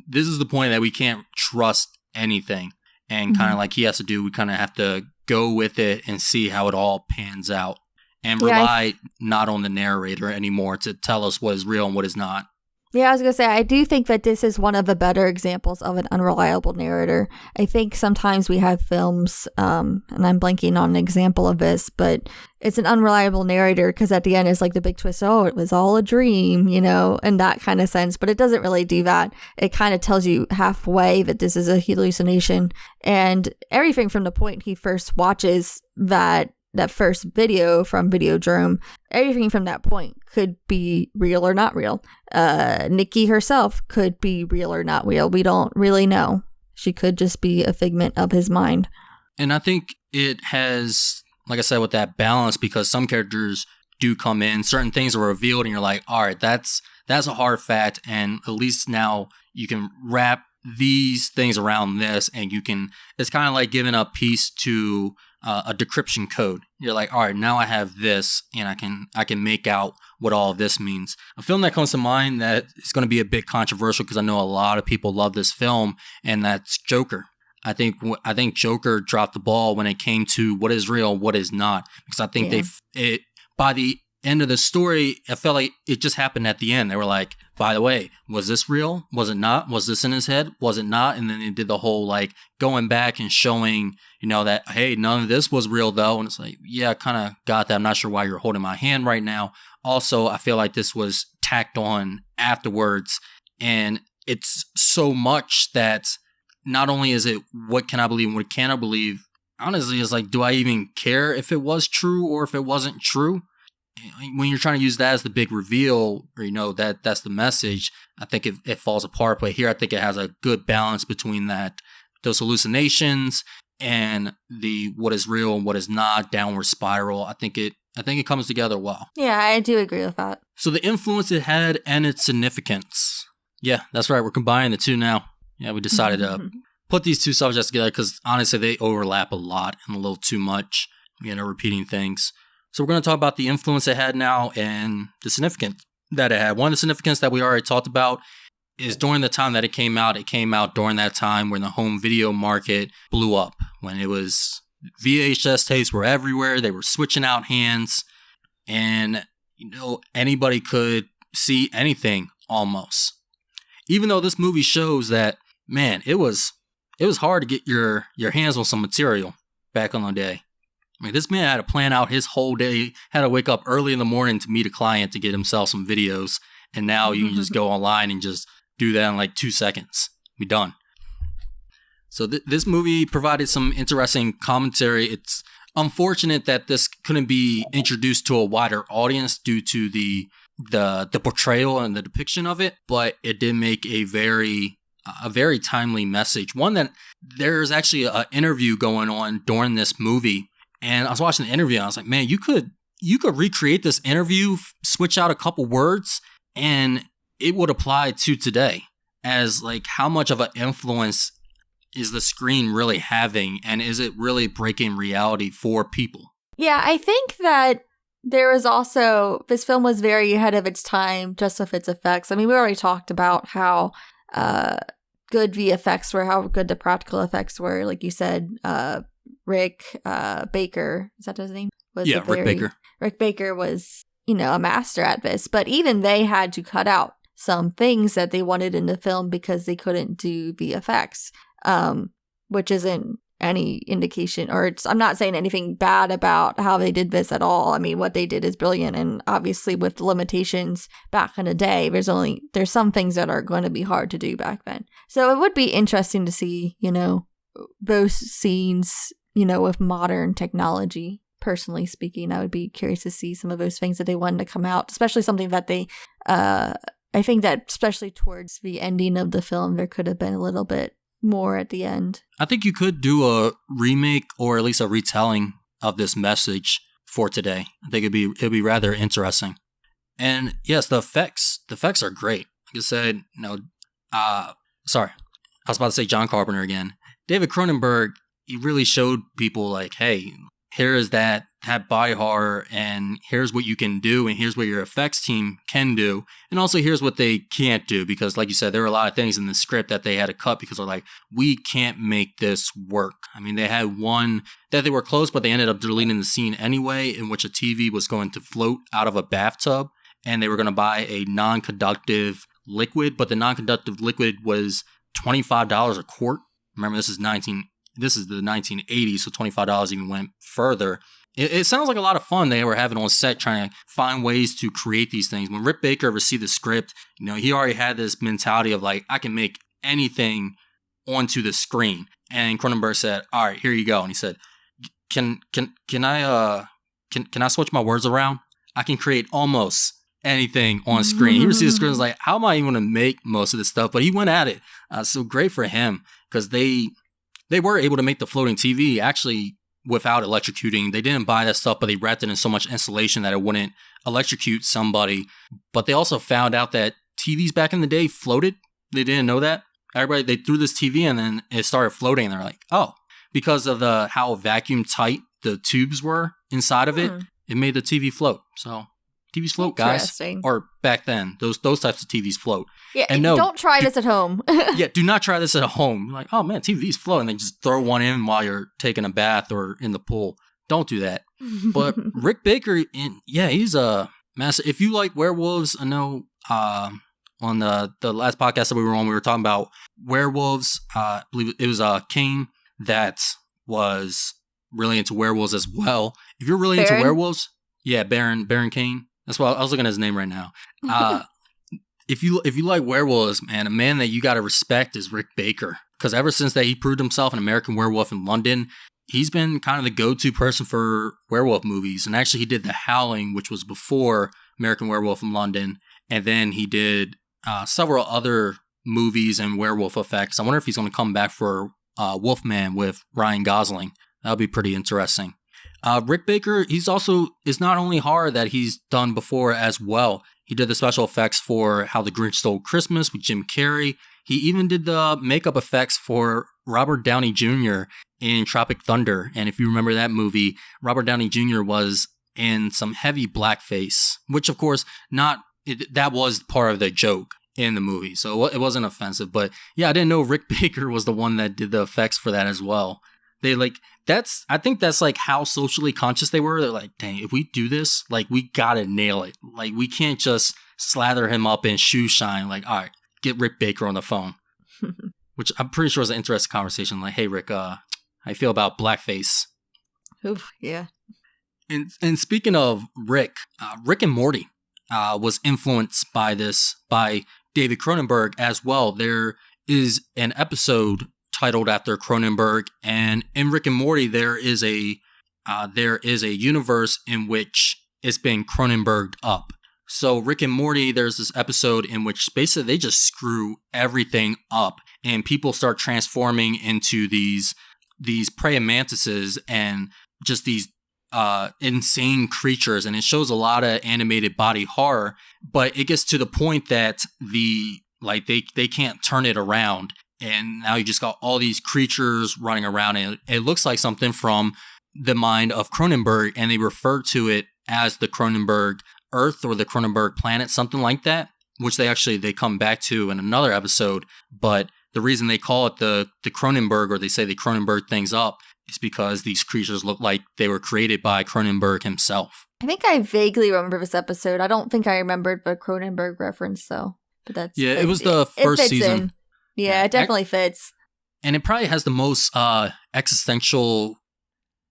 this is the point that we can't trust anything. And kind of like he has to do, we kind of have to go with it and see how it all pans out and rely not on the narrator anymore to tell us what is real and what is not. Yeah, I was going to say, I do think that this is one of the better examples of an unreliable narrator. I think sometimes we have films, and I'm blanking on an example of this, but it's an unreliable narrator because at the end it's like the big twist, oh, it was all a dream, you know, in that kind of sense. But it doesn't really do that. It kind of tells you halfway that this is a hallucination. And everything from the point he first watches that first video from Videodrome, everything from that point could be real or not real. Nikki herself could be real or not real. We don't really know. She could just be a figment of his mind. And I think it has, like I said, with that balance, because some characters do come in, certain things are revealed, and you're like, all right, that's a hard fact, and at least now you can wrap these things around this, and it's kind of like giving a piece to a decryption code. You're like, all right, now I have this, and I can make out what all of this means. A film that comes to mind that is going to be a bit controversial, because I know a lot of people love this film, and that's Joker. I think Joker dropped the ball when it came to what is real and what is not, because I think by the end of the story, I felt like it just happened at the end. They were like, by the way, was this real? Was it not? Was this in his head? Was it not? And then they did the whole like going back and showing, that, hey, none of this was real though. And it's like, yeah, I kind of got that. I'm not sure why you're holding my hand right now. Also, I feel like this was tacked on afterwards. And it's so much that not only is it what can I believe and what can I believe, honestly, it's like, do I even care if it was true or if it wasn't true? When you're trying to use that as the big reveal, or that's the message, I think it falls apart. But here, I think it has a good balance between those hallucinations and the what is real and what is not downward spiral. I think it comes together well. Yeah, I do agree with that. So the influence it had and its significance. Yeah, that's right. We're combining the two now. Yeah, we decided to put these two subjects together because honestly, they overlap a lot and a little too much. Repeating things. So we're going to talk about the influence it had now and the significance that it had. One of the significance that we already talked about is during the time that it came out during that time when the home video market blew up, when it was VHS tapes were everywhere. They were switching out hands and, anybody could see anything almost. Even though this movie shows that, man, it was hard to get your hands on some material back on the day. I mean, this man had to plan out his whole day, had to wake up early in the morning to meet a client to get himself some videos. And now you can just go online and just do that in like 2 seconds. Be done. So this movie provided some interesting commentary. It's unfortunate that this couldn't be introduced to a wider audience due to the portrayal and the depiction of it, but it did make a very timely message. One that there's actually an interview going on during this movie. And I was watching the interview and I was like, man, you could recreate this interview, switch out a couple words, and it would apply to today as like how much of an influence is the screen really having, and is it really breaking reality for people? Yeah, I think that there was also, this film was very ahead of its time just with its effects. I mean, we already talked about how good VFX were, how good the practical effects were. Like you said, Rick Baker, is that his name? Rick Baker. Rick Baker was, a master at this, but even they had to cut out some things that they wanted in the film because they couldn't do VFX, which isn't any indication, or I'm not saying anything bad about how they did this at all. I mean, what they did is brilliant, and obviously with limitations back in the day, there's some things that are going to be hard to do back then. So it would be interesting to see, those scenes, with modern technology. Personally speaking, I would be curious to see some of those things that they wanted to come out, especially something that they, I think that especially towards the ending of the film, there could have been a little bit more at the end. I think you could do a remake or at least a retelling of this message for today. I think it'd be rather interesting. And yes, the effects are great. Like I said, sorry, I was about to say John Carpenter again. David Cronenberg, he really showed people like, hey, here is that body horror, and here's what you can do, and here's what your effects team can do, and also here's what they can't do, because like you said, there were a lot of things in the script that they had to cut because they're like, we can't make this work. I mean, they had one that they were close, but they ended up deleting the scene anyway, in which a TV was going to float out of a bathtub, and they were going to buy a non-conductive liquid, but the non-conductive liquid was $25 a quart. Remember, this is the 1980s, so $25 even went further. It sounds like a lot of fun they were having on set trying to find ways to create these things. When Rick Baker received the script, he already had this mentality of like, I can make anything onto the screen. And Cronenberg said, all right, here you go. And he said, can I switch my words around? I can create almost anything on screen. He received the script and was like, how am I even going to make most of this stuff? But he went at it. So great for him, because they were able to make the floating TV actually without electrocuting. They didn't buy that stuff, but they wrapped it in so much insulation that it wouldn't electrocute somebody. But they also found out that TVs back in the day floated. They didn't know that. They threw this TV and then it started floating. And they're like, oh, because of how vacuum tight the tubes were inside of it, it made the TV float. So TVs float, guys. Or back then, those types of TVs float. Yeah, and no, don't try this at home. Yeah, do not try this at home. You're like, oh man, TVs float, and then just throw one in while you're taking a bath or in the pool. Don't do that. But Rick Baker, he's a massive. If you like werewolves, I know on the last podcast that we were on, we were talking about werewolves. I believe it was Kane that was really into werewolves as well. If you're really into werewolves, yeah, Baron Kane. That's why I was looking at his name right now. If you like werewolves, man, a man that you got to respect is Rick Baker. Because ever since that he proved himself in American Werewolf in London, he's been kind of the go-to person for werewolf movies. And actually he did The Howling, which was before American Werewolf in London. And then he did several other movies and werewolf effects. I wonder if he's going to come back for Wolfman with Ryan Gosling. That would be pretty interesting. Rick Baker, it's not only horror that he's done before as well. He did the special effects for How the Grinch Stole Christmas with Jim Carrey. He even did the makeup effects for Robert Downey Jr. in Tropic Thunder. And if you remember that movie, Robert Downey Jr. was in some heavy blackface, which of course that was part of the joke in the movie. So it wasn't offensive. But yeah, I didn't know Rick Baker was the one that did the effects for that as well. I think that's like how socially conscious they were. They're like, dang, if we do this, like we gotta nail it. Like we can't just slather him up in shoe shine. Like, all right, get Rick Baker on the phone. Which I'm pretty sure is an interesting conversation. Like, hey Rick, how you feel about blackface? Oof, yeah. And speaking of Rick and Morty was influenced by David Cronenberg as well. There is an episode titled after Cronenberg, and in Rick and Morty there is a universe in which it's been Cronenberged up. So Rick and Morty, there's this episode in which basically they just screw everything up, and people start transforming into these praying mantises and just these insane creatures, and it shows a lot of animated body horror, but it gets to the point that they can't turn it around. And now you just got all these creatures running around, and it looks like something from the mind of Cronenberg, and they refer to it as the Cronenberg Earth or the Cronenberg planet, something like that, which they come back to in another episode. But the reason they call it the Cronenberg, or they say they Cronenberg things up, is because these creatures look like they were created by Cronenberg himself. I think I vaguely remember this episode. I don't think I remembered the Cronenberg reference, though. But it was the first season. Yeah, it definitely fits. And it probably has the most existential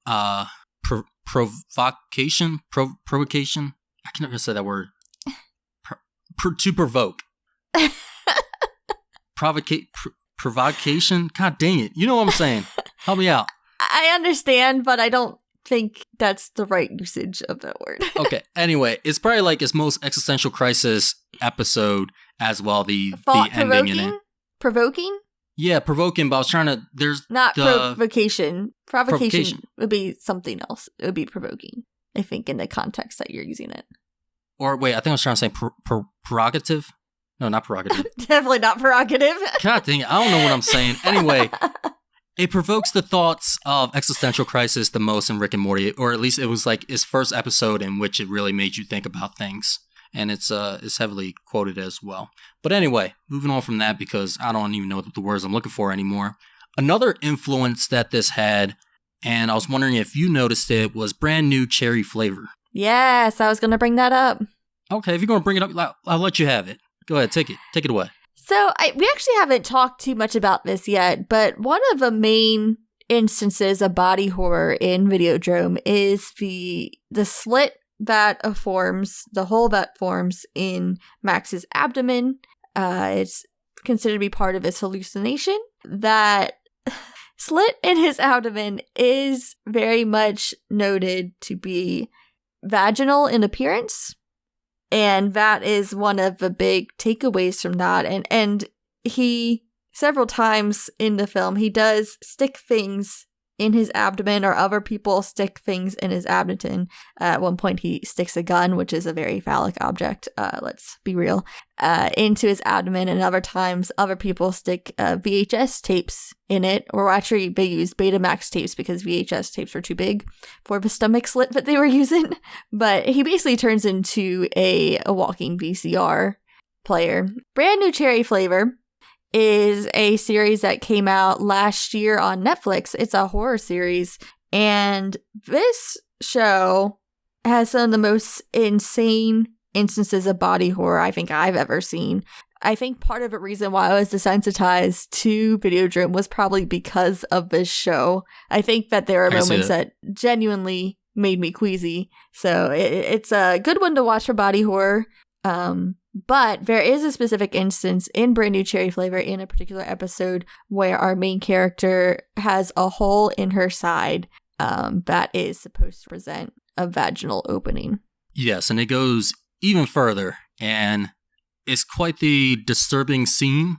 provocation. I can never say that word. To provoke. Provocation? God dang it. You know what I'm saying. Help me out. I understand, but I don't think that's the right usage of that word. Okay. Anyway, it's probably like its most existential crisis episode as well. The ending in it. Provoking? Yeah, provoking, but I was trying to... There's not provocation. Provocation would be something else. It would be provoking, I think, in the context that you're using it. Or wait, I think I was trying to say prerogative? No, not prerogative. Definitely not prerogative. God dang it, I don't know what I'm saying. Anyway, it provokes the thoughts of existential crisis the most in Rick and Morty, or at least it was like its first episode in which it really made you think about things. And it's heavily quoted as well. But anyway, moving on from that, because I don't even know the words I'm looking for anymore. Another influence that this had, and I was wondering if you noticed it, was brand new cherry flavor. Yes, I was going to bring that up. Okay, if you're going to bring it up, I'll let you have it. Go ahead, take it away. So we actually haven't talked too much about this yet, but one of the main instances of body horror in Videodrome is the slit that forms, the hole that forms in Max's abdomen. It's considered to be part of his hallucination. That slit in his abdomen is very much noted to be vaginal in appearance. And that is one of the big takeaways from that. And he, several times in the film, he does stick things in his abdomen, or other people stick things in his abdomen. At one point, he sticks a gun, which is a very phallic object, let's be real, into his abdomen. And other times, other people stick VHS tapes in it, or actually they use Betamax tapes because VHS tapes were too big for the stomach slit that they were using. But he basically turns into a walking VCR player. Brand New Cherry Flavor is a series that came out last year on Netflix. It's a horror series, and this show has some of the most insane instances of body horror I think I've ever seen. I think part of the reason why I was desensitized to Videodrome was probably because of this show. I think that there are moments that genuinely made me queasy. So it's a good one to watch for body horror. But there is a specific instance in Brand New Cherry Flavor in a particular episode where our main character has a hole in her side that is supposed to present a vaginal opening. Yes, and it goes even further, and it's quite the disturbing scene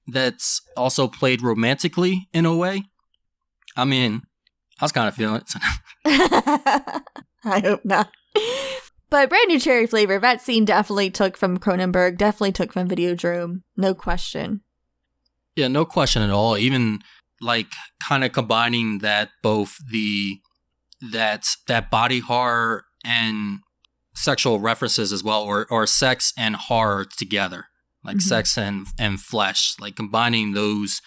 that's also played romantically in a way. I mean, I was kind of feeling it. I hope not. But Brand New Cherry Flavor, that scene definitely took from Cronenberg, definitely took from Videodrome, no question. Yeah, no question at all. Even like kind of combining that both that body horror and sexual references as well, or sex and horror together, like sex and flesh, like combining those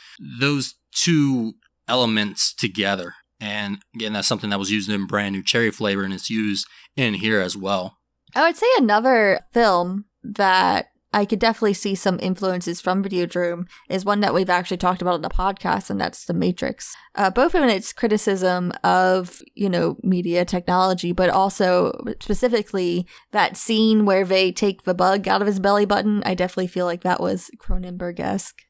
two elements together. And again, that's something that was used in Brand New Cherry Flavor, and it's used in here as well. I would say another film that I could definitely see some influences from Videodrome is one that we've actually talked about on the podcast, and that's The Matrix. Both in its criticism of, media technology, but also specifically that scene where they take the bug out of his belly button. I definitely feel like that was Cronenberg-esque.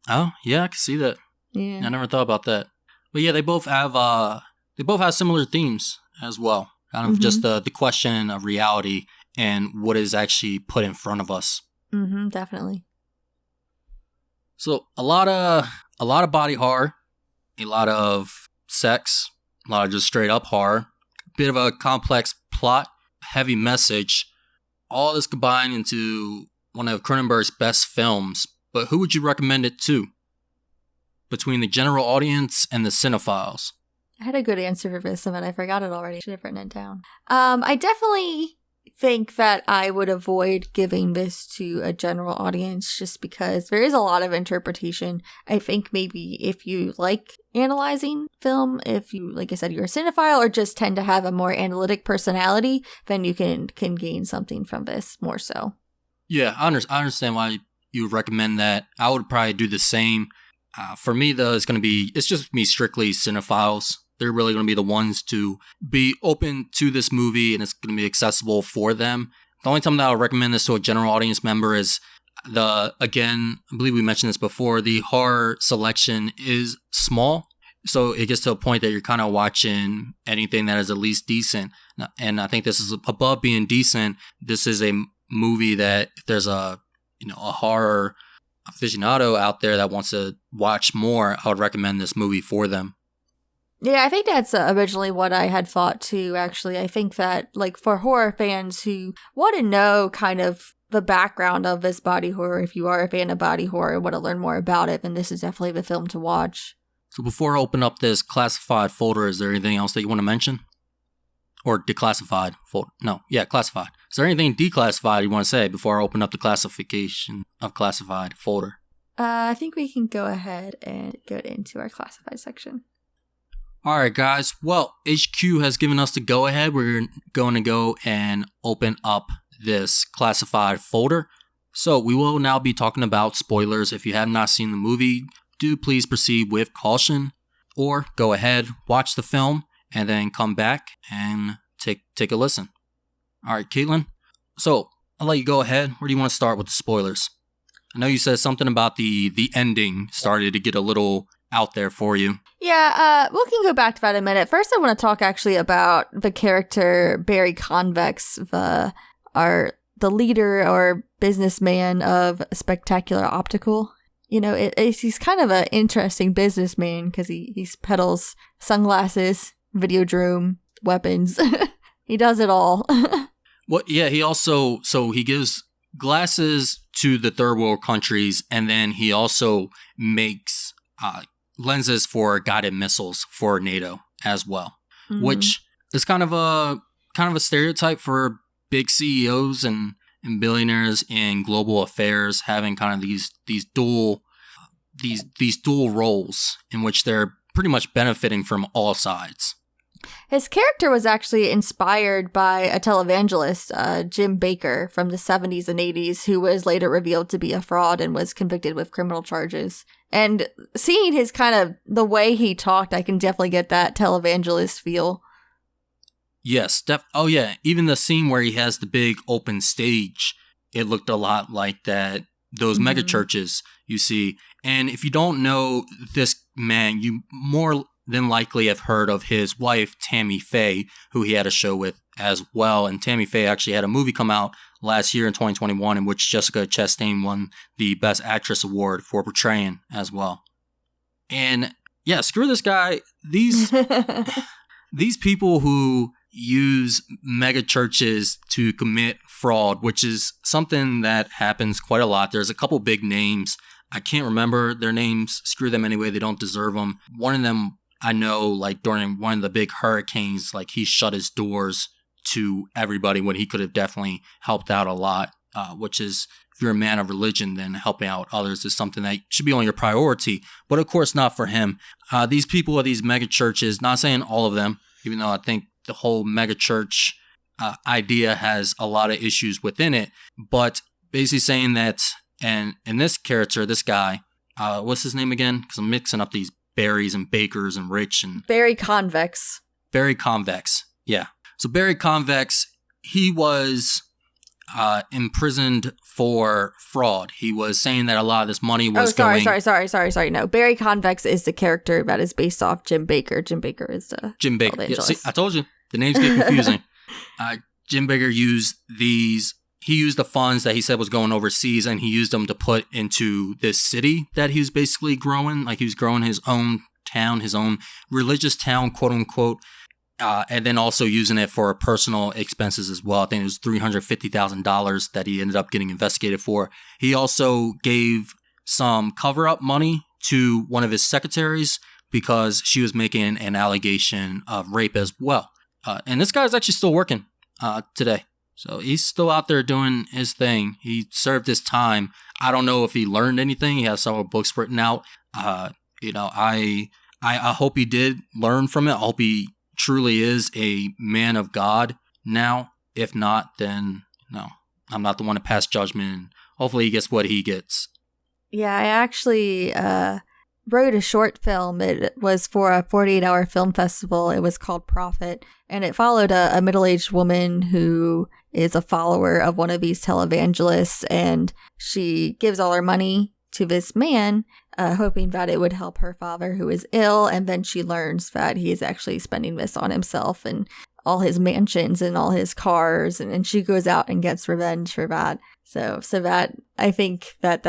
Oh, yeah, I can see that. Yeah. I never thought about that. But yeah, they both have similar themes as well. Kind of just the question of reality and what is actually put in front of us. Definitely. So a lot of body horror, a lot of sex, a lot of just straight up horror, a bit of a complex plot, heavy message, all this combined into one of Cronenberg's best films. But who would you recommend it to? Between the general audience and the cinephiles? I had a good answer for this, and I forgot it already. Should have written it down. I definitely think that I would avoid giving this to a general audience just because there is a lot of interpretation. I think maybe if you like analyzing film, if you, like I said, you're a cinephile or just tend to have a more analytic personality, then you can gain something from this more so. Yeah, I understand why you would recommend that. I would probably do the same. For me, though, it's just me strictly cinephiles. They're really going to be the ones to be open to this movie, and it's going to be accessible for them. The only time that I would recommend this to a general audience member is again, I believe we mentioned this before, the horror selection is small. So it gets to a point that you're kind of watching anything that is at least decent. And I think this is above being decent. This is a movie that if there's a horror aficionado out there that wants to watch more, I would recommend this movie for them. Yeah, I think that's originally what I had thought too, actually. I think that, like, for horror fans who want to know kind of the background of this body horror, if you are a fan of body horror and want to learn more about it, then this is definitely the film to watch. So before I open up this classified folder, is there anything else that you want to mention? Or declassified folder? No, yeah, classified. Is there anything declassified you want to say before I open up the classification of classified folder? I think we can go ahead and go into our classified section. Alright guys, well, HQ has given us the go-ahead. We're going to go and open up this classified folder. So we will now be talking about spoilers. If you have not seen the movie, do please proceed with caution. Or go ahead, watch the film, and then come back and take a listen. Alright, Caitlyn, so I'll let you go ahead. Where do you want to start with the spoilers? I know you said something about the ending started to get a little out there for you. Yeah, we can go back to that in a minute. First, I want to talk actually about the character Barry Convex, the leader or businessman of Spectacular Optical. He's kind of an interesting businessman because he peddles sunglasses, Videodrome, weapons. He does it all. Well, yeah, he gives glasses to the third world countries, and then he also makes lenses for guided missiles for NATO as well, which is kind of a stereotype for big CEOs and billionaires in global affairs having kind of these dual roles in which they're pretty much benefiting from all sides. His character was actually inspired by a televangelist, Jim Bakker, from the 70s and 80s, who was later revealed to be a fraud and was convicted with criminal charges. And seeing his kind of, the way he talked, I can definitely get that televangelist feel. Yes. Oh, yeah. Even the scene where he has the big open stage, it looked a lot like that. Those mega churches you see. And if you don't know this man, you more than likely have heard of his wife, Tammy Faye, who he had a show with as well. And Tammy Faye actually had a movie come out last year in 2021 in which Jessica Chastain won the Best Actress award for portraying as well. And yeah, screw this guy. These people who use mega churches to commit fraud, which is something that happens quite a lot. There's a couple big names. I can't remember their names. Screw them anyway. They don't deserve them. One of them, I know, like during one of the big hurricanes, like he shut his doors to everybody when he could have definitely helped out a lot, which is, if you're a man of religion, then helping out others is something that should be on your priority. But of course, not for him. These people at these mega churches, not saying all of them, even though I think the whole mega church idea has a lot of issues within it, but basically saying that, and in this character, this guy, what's his name again? Because I'm mixing up these Barrys and Bakers and Rich and... Barry Convex. Barry Convex, yeah. So Barry Convex, he was imprisoned for fraud. He was saying that a lot of this money was sorry. No, Barry Convex is the character that is based off Jim Bakker. Jim Bakker is the Jim Bakker. Yeah, see, I told you. The names get confusing. Jim Bakker used these... He used the funds that he said was going overseas, and he used them to put into this city that he was basically growing. Like he was growing his own town, his own religious town, quote unquote, and then also using it for personal expenses as well. I think it was $350,000 that he ended up getting investigated for. He also gave some cover-up money to one of his secretaries because she was making an allegation of rape as well. And this guy's actually still working today. So he's still out there doing his thing. He served his time. I don't know if he learned anything. He has several books written out. I hope he did learn from it. I hope he truly is a man of God now. If not, then no, I'm not the one to pass judgment. And hopefully he gets what he gets. Yeah, I actually wrote a short film. It was for a 48-hour film festival. It was called Prophet, and it followed a middle-aged woman who is a follower of one of these televangelists, and she gives all her money to this man, hoping that it would help her father who is ill, and then she learns that he is actually spending this on himself and all his mansions and all his cars, and she goes out and gets revenge for that. So that, I think that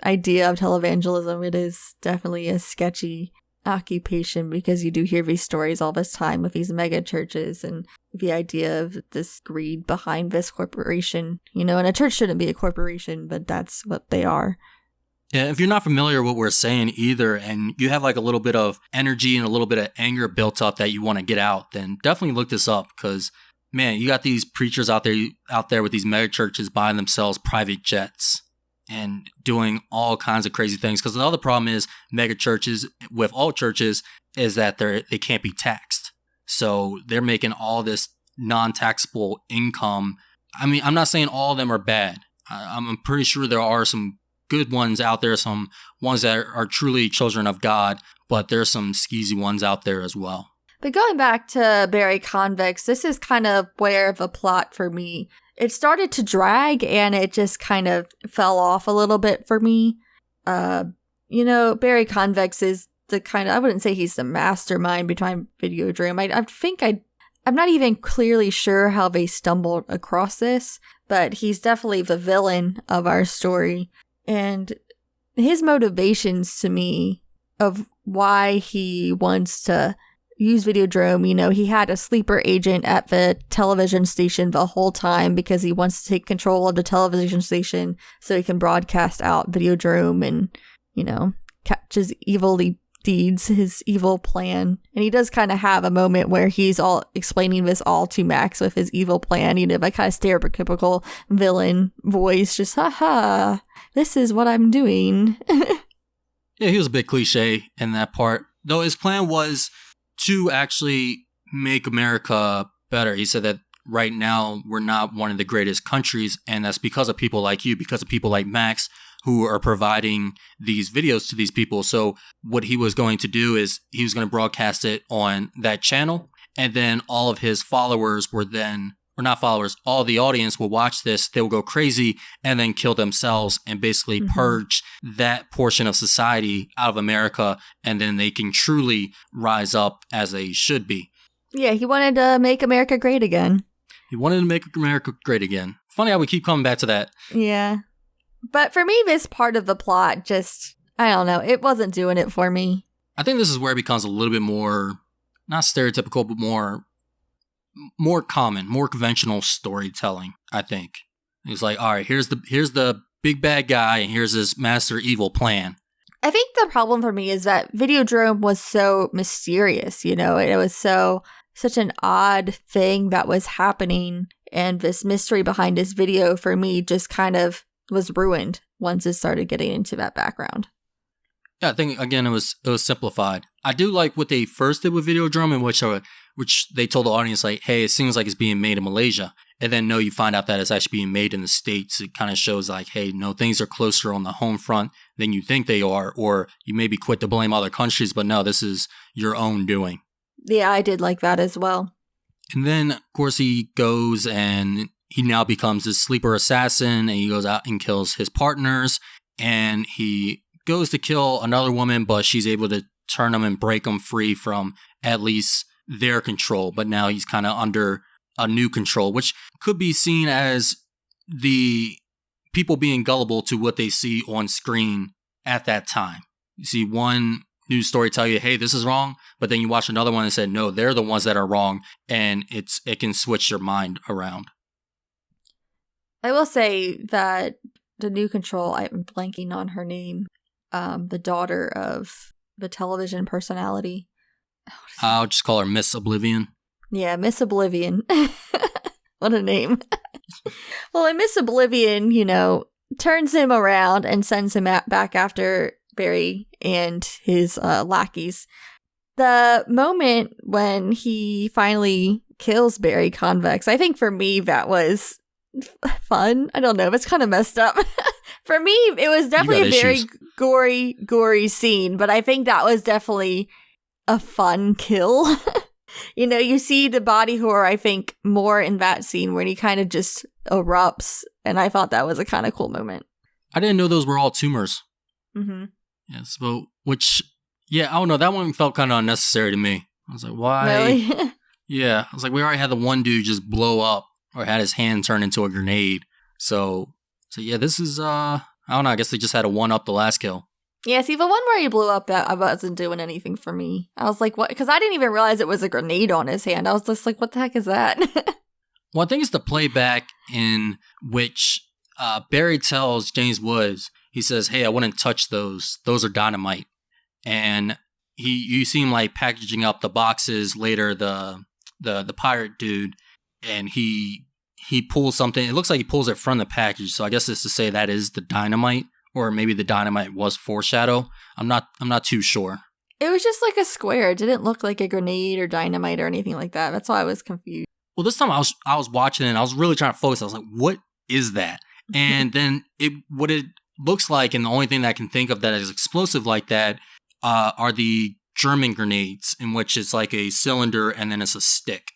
idea of televangelism, it is definitely a sketchy occupation, because you do hear these stories all this time with these mega churches and the idea of this greed behind this corporation, and a church shouldn't be a corporation, but that's what they are. Yeah, if you're not familiar with what we're saying either, and you have like a little bit of energy and a little bit of anger built up that you want to get out, then definitely look this up, because man, you got these preachers out there with these mega churches buying themselves private jets and doing all kinds of crazy things. Because the other problem is mega churches, with all churches, is that they can't be taxed. So they're making all this non-taxable income. I mean, I'm not saying all of them are bad. I'm pretty sure there are some good ones out there, some ones that are truly children of God, but there's some skeezy ones out there as well. But going back to Barry Convex, this is kind of where the plot for me, it started to drag and it just kind of fell off a little bit for me. Barry Convex is the kind of, I wouldn't say he's the mastermind behind Videodrome. I'm not even clearly sure how they stumbled across this, but he's definitely the villain of our story. And his motivations to me of why he wants to use Videodrome, he had a sleeper agent at the television station the whole time because he wants to take control of the television station so he can broadcast out Videodrome and, catch his evil deeds, his evil plan. And he does kind of have a moment where he's all explaining this all to Max with his evil plan, that kind of stereotypical villain voice, just, haha, this is what I'm doing. Yeah, he was a bit cliche in that part. Though his plan was to actually make America better. He said that right now we're not one of the greatest countries, and that's because of people like you, because of people like Max, who are providing these videos to these people. So what he was going to do is he was going to broadcast it on that channel, and then all of his followers were then, or not followers, all the audience will watch this, they will go crazy and then kill themselves and basically purge that portion of society out of America, and then they can truly rise up as they should be. Yeah, he wanted to make America great again. He wanted to make America great again. Funny how we keep coming back to that. Yeah. But for me, this part of the plot just, I don't know, it wasn't doing it for me. I think this is where it becomes a little bit more, not stereotypical, but more common, more conventional storytelling, I think. It's like, all right, here's the big bad guy, and here's his master evil plan. I think the problem for me is that Videodrome was so mysterious, you know, it was such an odd thing that was happening, and this mystery behind this video for me just kind of was ruined once it started getting into that background. Yeah, I think, again, it was simplified. I do like what they first did with Videodrome, in which they told the audience, like, hey, it seems like it's being made in Malaysia. And then, no, you find out that it's actually being made in the States. It kind of shows, like, hey, no, things are closer on the home front than you think they are, or you maybe quit to blame other countries, but no, this is your own doing. Yeah, I did like that as well. And then, of course, he goes and he now becomes this sleeper assassin, and he goes out and kills his partners, and he goes to kill another woman, but she's able to turn him and break him free from at least their control. But now he's kind of under a new control, which could be seen as the people being gullible to what they see on screen at that time. You see one news story tell you, hey, this is wrong, but then you watch another one and say, no, they're the ones that are wrong, and it can switch your mind around. I will say that the new control, I'm blanking on her name, the daughter of the television personality. I'll just call her Miss Oblivion. Yeah, Miss Oblivion. What a name. Well, and Miss Oblivion, you know, turns him around and sends him back after Barry and his lackeys. The moment when he finally kills Barry Convex, I think for me that was fun. I don't know, it's kind of messed up. For me, it was definitely a very gory scene, but I think that was definitely a fun kill. You know, you see the body horror, I think, more in that scene when he kind of just erupts, and I thought that was a kind of cool moment. I didn't know those were all tumors. Mm-hmm. Yes, but I don't know, that one felt kind of unnecessary to me. I was like, why? Really? Yeah, I was like, we already had the one dude just blow up or had his hand turn into a grenade. So yeah, this is, I don't know, I guess they just had to one-up the last kill. Yeah, see, the one where he blew up, that I wasn't doing anything for me. I was like, what? Because I didn't even realize it was a grenade on his hand. I was just like, what the heck is that? Well, I think it's the playback in which Barry tells James Woods, he says, hey, I wouldn't touch those. Those are dynamite. And you see him like packaging up the boxes later, the pirate dude, and he pulls something. It looks like he pulls it from the package. So I guess it's to say that is the dynamite. Or maybe the dynamite was foreshadow. I'm not too sure. It was just like a square. It didn't look like a grenade or dynamite or anything like that. That's why I was confused. Well, this time I was watching it and I was really trying to focus. I was like, what is that? And then what it looks like, and the only thing that I can think of that is explosive like that are the German grenades, in which it's like a cylinder and then it's a stick.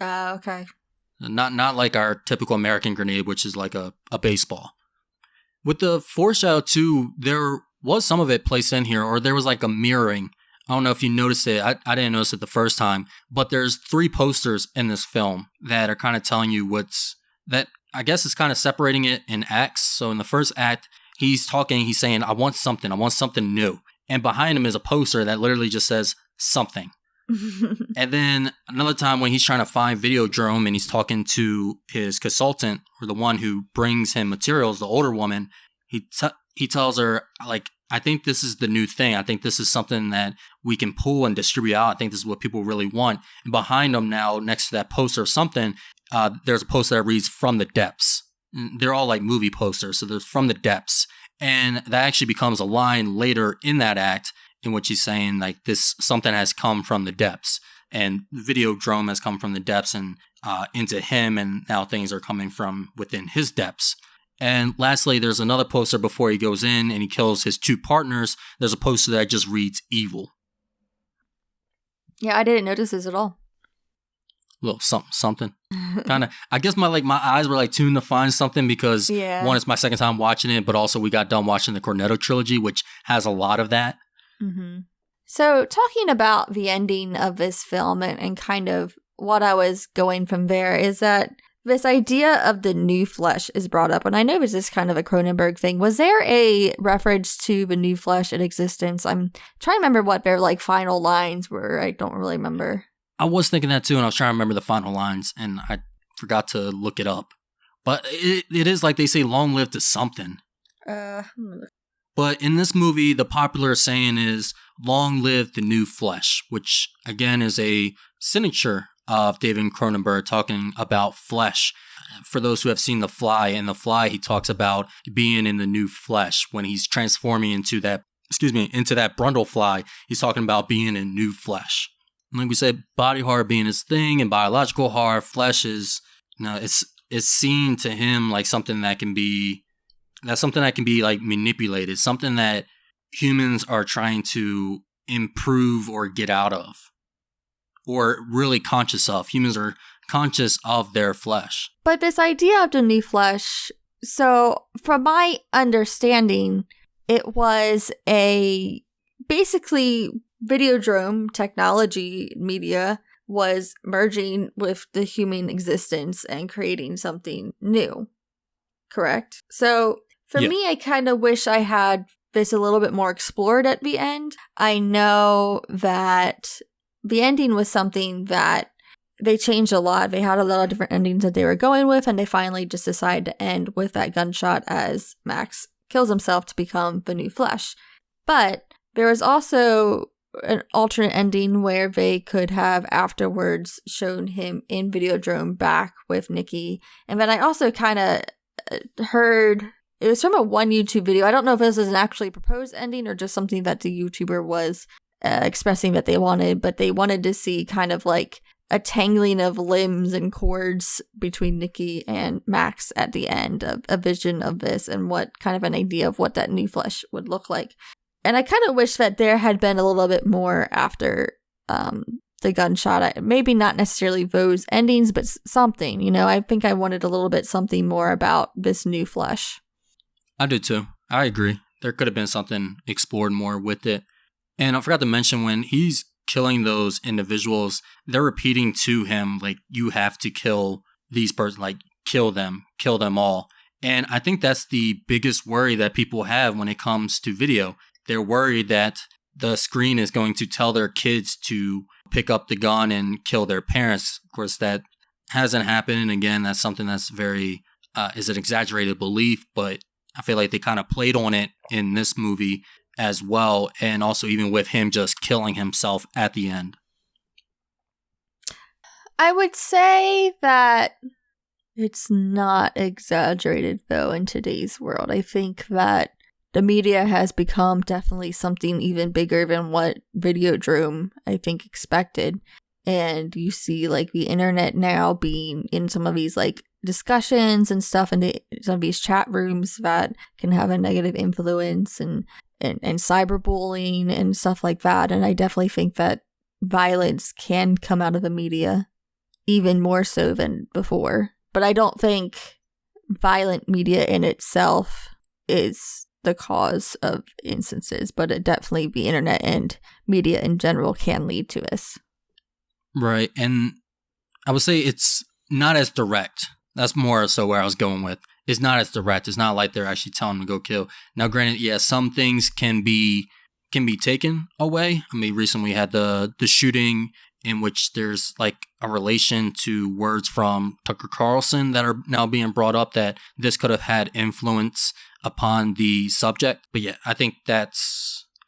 Okay. Not like our typical American grenade, which is like a baseball. With the foreshadow too, there was some of it placed in here, or there was like a mirroring. I don't know if you noticed it. I didn't notice it the first time, but there's 3 posters in this film that are kind of telling you that I guess it's kind of separating it in acts. So in the first act, he's saying, I want something new. And behind him is a poster that literally just says something. And then another time when he's trying to find Videodrome and he's talking to his consultant, or the one who brings him materials, the older woman, he tells her, like, I think this is the new thing. I think this is something that we can pull and distribute out. I think this is what people really want. And behind him now, next to that poster of something, there's a poster that reads From the Depths. They're all like movie posters, so there's From the Depths. And that actually becomes a line later in that act in which he's saying, like, this something has come from the depths. and Videodrome has come from the depths and into him, and now things are coming from within his depths. And lastly, there's another poster before he goes in and he kills his 2 partners. There's a poster that just reads evil. Yeah, I didn't notice this at all. A little something. Kind of. I guess my eyes were tuned to find something because one, it's my second time watching it, but also we got done watching the Cornetto trilogy, which has a lot of that. Mm-hmm. So talking about the ending of this film and kind of what I was going from there is that this idea of the new flesh is brought up. And I know this is kind of a Cronenberg thing. Was there a reference to the new flesh in existence? I'm trying to remember what their final lines were. I don't really remember. I was thinking that too, and I was trying to remember the final lines, and I forgot to look it up. But it is like they say, long live to something. But in this movie, the popular saying is, long live the new flesh, which again is a signature of David Cronenberg talking about flesh. For those who have seen The Fly, in The Fly, he talks about being in the new flesh. When he's transforming into that Brundle fly, he's talking about being in new flesh. And like we said, body horror being his thing, and biological horror, flesh is, it's seen to him like something that can be manipulated, something that humans are trying to improve or get out of, or really conscious of. Humans are conscious of their flesh. But this idea of the new flesh, so from my understanding, it was basically Videodrome technology media was merging with the human existence and creating something new. Correct? So for me, I kind of wish I had this a little bit more explored at the end. I know that the ending was something that they changed a lot. They had a lot of different endings that they were going with, and they finally just decided to end with that gunshot as Max kills himself to become the new flesh. But there was also an alternate ending where they could have afterwards shown him in Videodrome back with Nikki. And then I also kind of heard, it was from one YouTube video. I don't know if this is an actually proposed ending or just something that the YouTuber was expressing that they wanted, but they wanted to see kind of like a tangling of limbs and cords between Nikki and Max at the end, of a vision of this and what kind of an idea of what that new flesh would look like. And I kind of wish that there had been a little bit more after the gunshot. Maybe not necessarily those endings, but something, I think I wanted a little bit something more about this new flesh. I do too. I agree. There could have been something explored more with it. And I forgot to mention, when he's killing those individuals, they're repeating to him, like, you have to kill these persons, like, kill them all. And I think that's the biggest worry that people have when it comes to video. They're worried that the screen is going to tell their kids to pick up the gun and kill their parents. Of course, that hasn't happened. And again, that's something that's very, is an exaggerated belief, but I feel like they kind of played on it in this movie as well. And also even with him just killing himself at the end. I would say that it's not exaggerated, though, in today's world. I think that the media has become definitely something even bigger than what Videodrome, I think, expected. And you see, like, the internet now being in some of these, like, discussions and stuff, and some of these chat rooms that can have a negative influence, and cyberbullying and stuff like that. And I definitely think that violence can come out of the media even more so than before. But I don't think violent media in itself is the cause of instances, but it definitely, the internet and media in general can lead to this. Right. And I would say it's not as direct. That's more so where I was going with. It's not as direct. It's not like they're actually telling them to go kill. Now, granted, yeah, some things can be taken away. I mean, recently we had the shooting in which there's like a relation to words from Tucker Carlson that are now being brought up that this could have had influence upon the subject. But yeah, I think I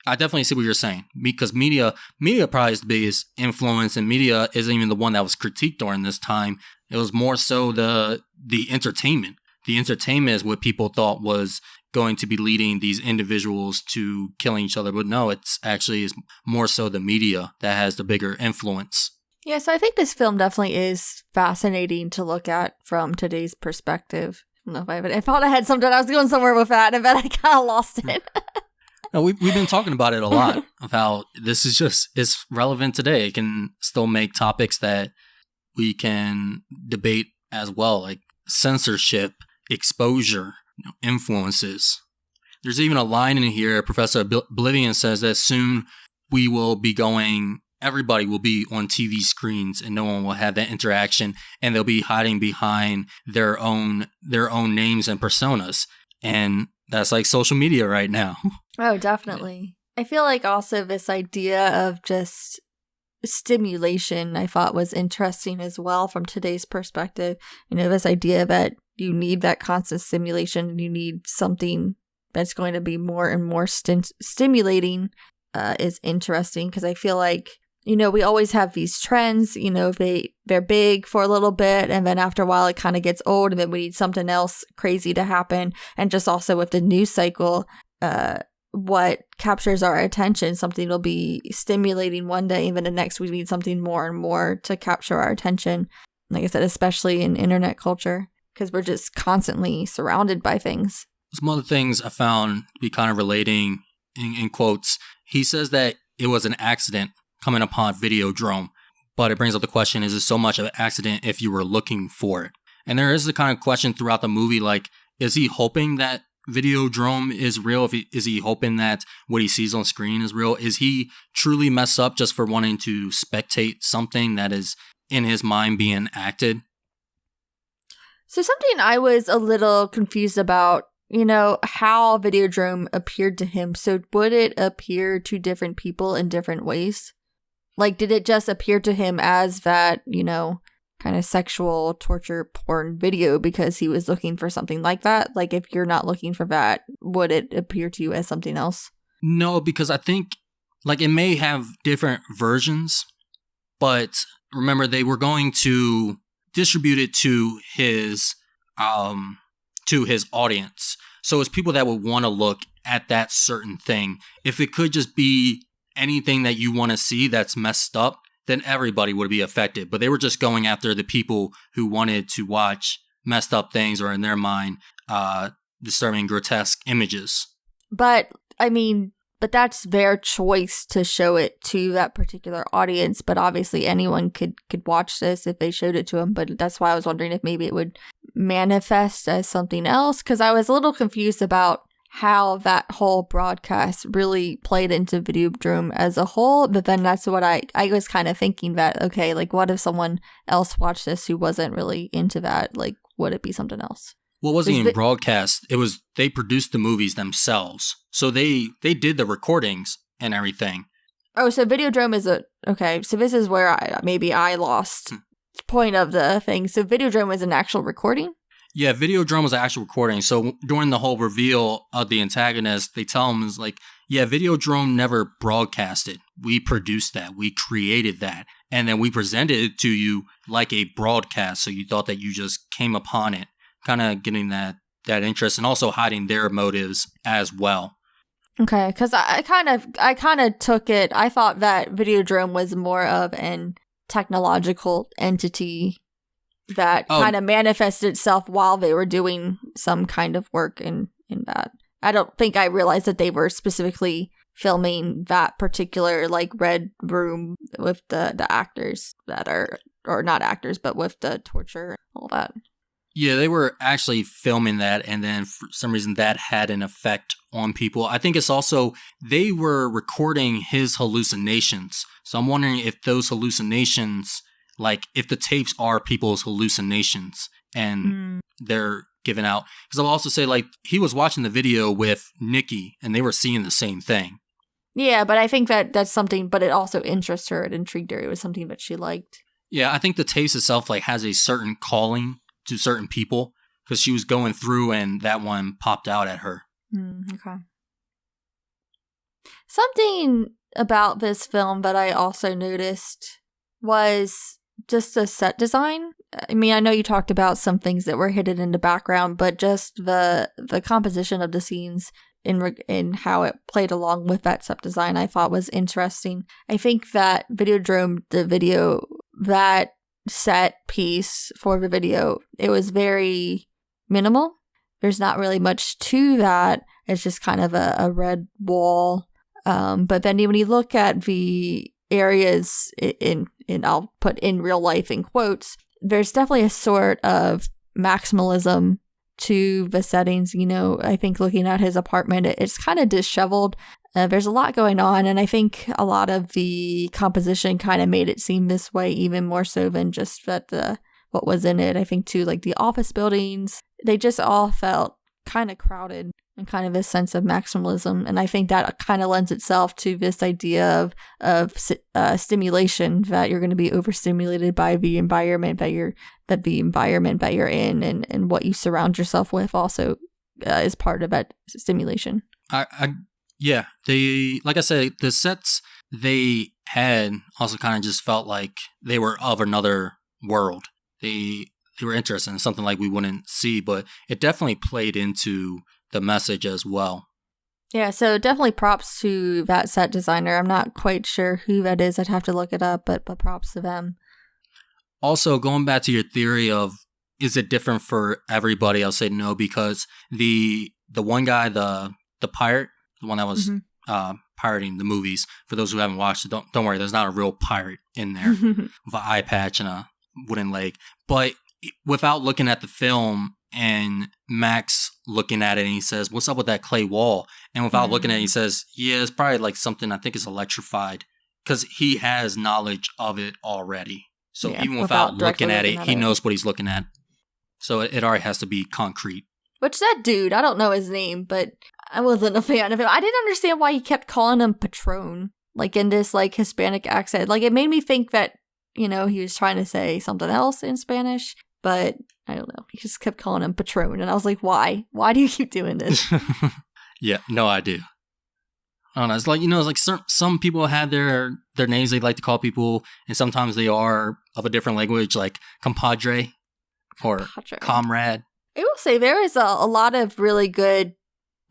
definitely see what you're saying, because media probably is the biggest influence, and media isn't even the one that was critiqued during this time. It was more so the entertainment. The entertainment is what people thought was going to be leading these individuals to killing each other. But no, it's actually is more so the media that has the bigger influence. Yeah, so I think this film definitely is fascinating to look at from today's perspective. I don't know if I thought I had something. I was going somewhere with that, and then I kind of lost it. No, we've been talking about it a lot, of how this is it's relevant today. It can still make topics that we can debate as well, like censorship, exposure, influences. There's even a line in here, Professor Oblivion says that soon everybody will be on TV screens and no one will have that interaction, and they'll be hiding behind their own names and personas. And that's like social media right now. Oh, definitely. I feel like also this idea of just stimulation I thought was interesting as well from today's perspective. This idea that you need that constant stimulation and you need something that's going to be more and more stimulating is interesting, because I feel like, we always have these trends, they're big for a little bit, and then after a while it kind of gets old, and then we need something else crazy to happen. And just also with the news cycle, what captures our attention, something will be stimulating one day, and then the next we need something more and more to capture our attention. Like I said, especially in internet culture, because we're just constantly surrounded by things. Some other things I found to be kind of relating in quotes. He says that it was an accident coming upon Videodrome, but it brings up the question, is it so much of an accident if you were looking for it? And there is the kind of question throughout the movie, like, is he hoping that Videodrome is real? Is he hoping that what he sees on screen is real? Is he truly messed up just for wanting to spectate something that is in his mind being acted? So something I was a little confused about, how Videodrome appeared to him. So would it appear to different people in different ways? Like, did it just appear to him as that, kind of sexual torture porn video because he was looking for something like that? Like, if you're not looking for that, would it appear to you as something else? No, because I think, like, it may have different versions, but remember, they were going to distribute it to his audience. So it's people that would want to look at that certain thing. If it could just be anything that you want to see that's messed up, then everybody would be affected. But they were just going after the people who wanted to watch messed up things, or in their mind, disturbing, grotesque images. But that's their choice to show it to that particular audience. But obviously anyone could watch this if they showed it to them. But that's why I was wondering if maybe it would manifest as something else, because I was a little confused about how that whole broadcast really played into Videodrome as a whole. But then that's what I was kind of thinking, that, okay, like, what if someone else watched this who wasn't really into that? Like, would it be something else? Well, it wasn't even broadcast. It was, they produced the movies themselves. So they did the recordings and everything. Oh, so Videodrome is okay, so this is where I lost point of the thing. So Videodrome is an actual recording? Yeah, Videodrome was an actual recording. So during the whole reveal of the antagonist, they tell him, is like, yeah, Videodrome never broadcasted. We produced that. We created that. And then we presented it to you like a broadcast. So you thought that you just came upon it, kind of getting that interest, and also hiding their motives as well. Okay, because I kind of took it, I thought that Videodrome was more of an technological entity that kind of manifested itself while they were doing some kind of work in that. I don't think I realized that they were specifically filming that particular, like, red room with the actors that are, or not actors, but with the torture and all that. Yeah, they were actually filming that, and then for some reason that had an effect on people. I think it's also, they were recording his hallucinations. So I'm wondering if those hallucinations, like, if the tapes are people's hallucinations and they're given out. Because I'll also say, like, he was watching the video with Nikki and they were seeing the same thing. Yeah, but I think that's something, but it also interests her. It intrigued her. It was something that she liked. Yeah, I think the tapes itself, like, has a certain calling to certain people, because she was going through and that one popped out at her. Okay. Something about this film that I also noticed was just the set design. I mean, I know you talked about some things that were hidden in the background, but just the composition of the scenes in how it played along with that set design, I thought was interesting. I think that Videodrome, the video that set piece for the video, it was very minimal. There's not really much to that. It's just kind of a red wall. But then when you look at the areas in I'll put in real life in quotes, there's definitely a sort of maximalism to the settings. You know, I think looking at his apartment, it's kind of disheveled. There's a lot going on, and I think a lot of the composition kind of made it seem this way, even more so than just that what was in it. I think too, like the office buildings, they just all felt kind of crowded and kind of a sense of maximalism. And I think that kind of lends itself to this idea of stimulation, that you're going to be overstimulated by the environment that you're in, and what you surround yourself with also is part of that stimulation. Yeah, like I said, the sets they had also kind of just felt like they were of another world. They were interesting, something like we wouldn't see, but it definitely played into the message as well. Yeah, so definitely props to that set designer. I'm not quite sure who that is. I'd have to look it up, but props to them. Also, going back to your theory of, is it different for everybody? I'll say no, because the one guy, the pirate, the one that was pirating the movies, for those who haven't watched it, don't worry, there's not a real pirate in there with an eye patch and a wooden leg. But without looking at the film, and Max looking at it, and he says, "What's up with that clay wall?" And without looking at it, he says, "Yeah, it's probably like something I think is electrified," because he has knowledge of it already. So even without looking at it, he knows what he's looking at. So it already has to be concrete. Which that dude, I don't know his name, but I wasn't a fan of him. I didn't understand why he kept calling him Patron, like in this like Hispanic accent. Like it made me think that, you know, he was trying to say something else in Spanish, but I don't know. He just kept calling him Patron, and I was like, why? Why do you keep doing this? Yeah, no idea. I don't know. It's like, you know, it's like some people have their names they like to call people, and sometimes they are of a different language, like compadre or comrade. I will say there is a lot of really good,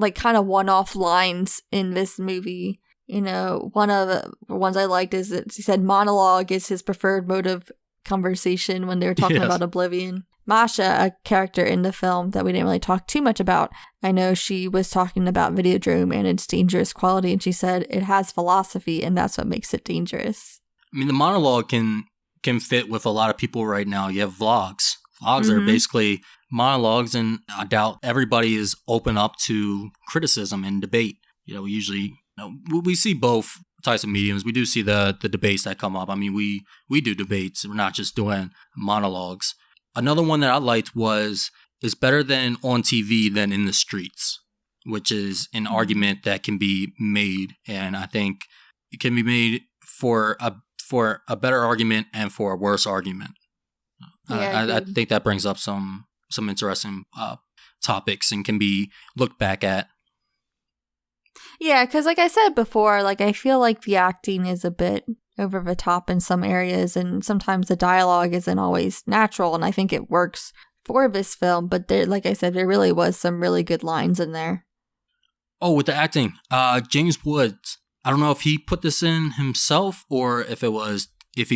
like, kind of one-off lines in this movie. You know, one of the ones I liked is that he said monologue is his preferred mode of conversation when they were talking about Oblivion. Masha, a character in the film that we didn't really talk too much about, I know she was talking about Videodrome and its dangerous quality, and she said it has philosophy, and that's what makes it dangerous. I mean, the monologue can fit with a lot of people right now. You have vlogs. Vlogs are basically monologues, and I doubt everybody is open up to criticism and debate. You know, we usually, we see both types of mediums. We do see the debates that come up. I mean, we do debates. We're not just doing monologues. Another one that I liked is better than on TV than in the streets, which is an argument that can be made, and I think it can be made for a better argument and for a worse argument. I think that brings up some interesting topics and can be looked back at. Yeah, because like I said before, like I feel like the acting is a bit over the top in some areas, and sometimes the dialogue isn't always natural, and I think it works for this film, but there, like I said, there really was some really good lines in there. Oh, with the acting, James Woods, I don't know if he put this in himself or if he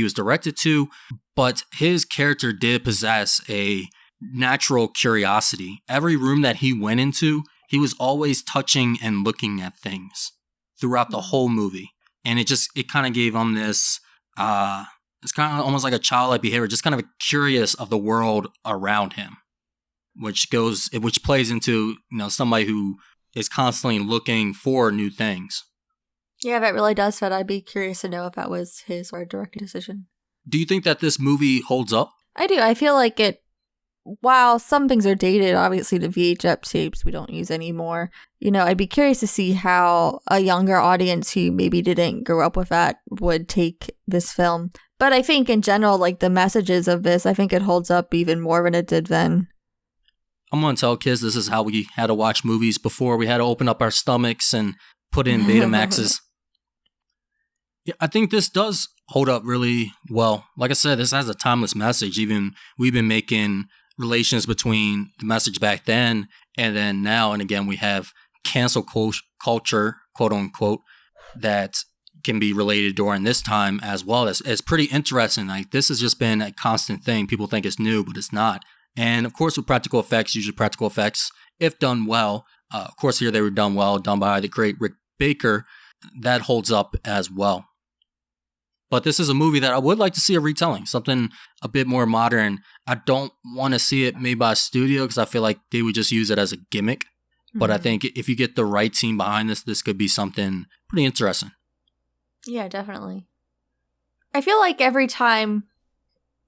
was directed to, but his character did possess a natural curiosity. Every room that he went into, he was always touching and looking at things throughout the whole movie. And it kind of gave him this, it's kind of almost like a childlike behavior, just kind of curious of the world around him, which plays into, you know, somebody who is constantly looking for new things. Yeah, that really does fit. I'd be curious to know if that was his or a directing decision. Do you think that this movie holds up? I do. I feel like it, while some things are dated, obviously the VHS tapes we don't use anymore. You know, I'd be curious to see how a younger audience who maybe didn't grow up with that would take this film. But I think in general, like the messages of this, I think it holds up even more than it did then. I'm going to tell kids this is how we had to watch movies before. We had to open up our stomachs and put in Betamaxes. Yeah, I think this does hold up really well. Like I said, this has a timeless message. Even we've been making relations between the message back then and then now. And again, we have cancel culture, quote unquote, that can be related during this time as well. It's pretty interesting. Like, this has just been a constant thing. People think it's new, but it's not. And of course, with practical effects, usually practical effects, if done well, of course here they were done well, done by the great Rick Baker, that holds up as well. But this is a movie that I would like to see a retelling, something a bit more modern. I don't want to see it made by a studio because I feel like they would just use it as a gimmick. But I think if you get the right team behind this could be something pretty interesting. Yeah, definitely. I feel like every time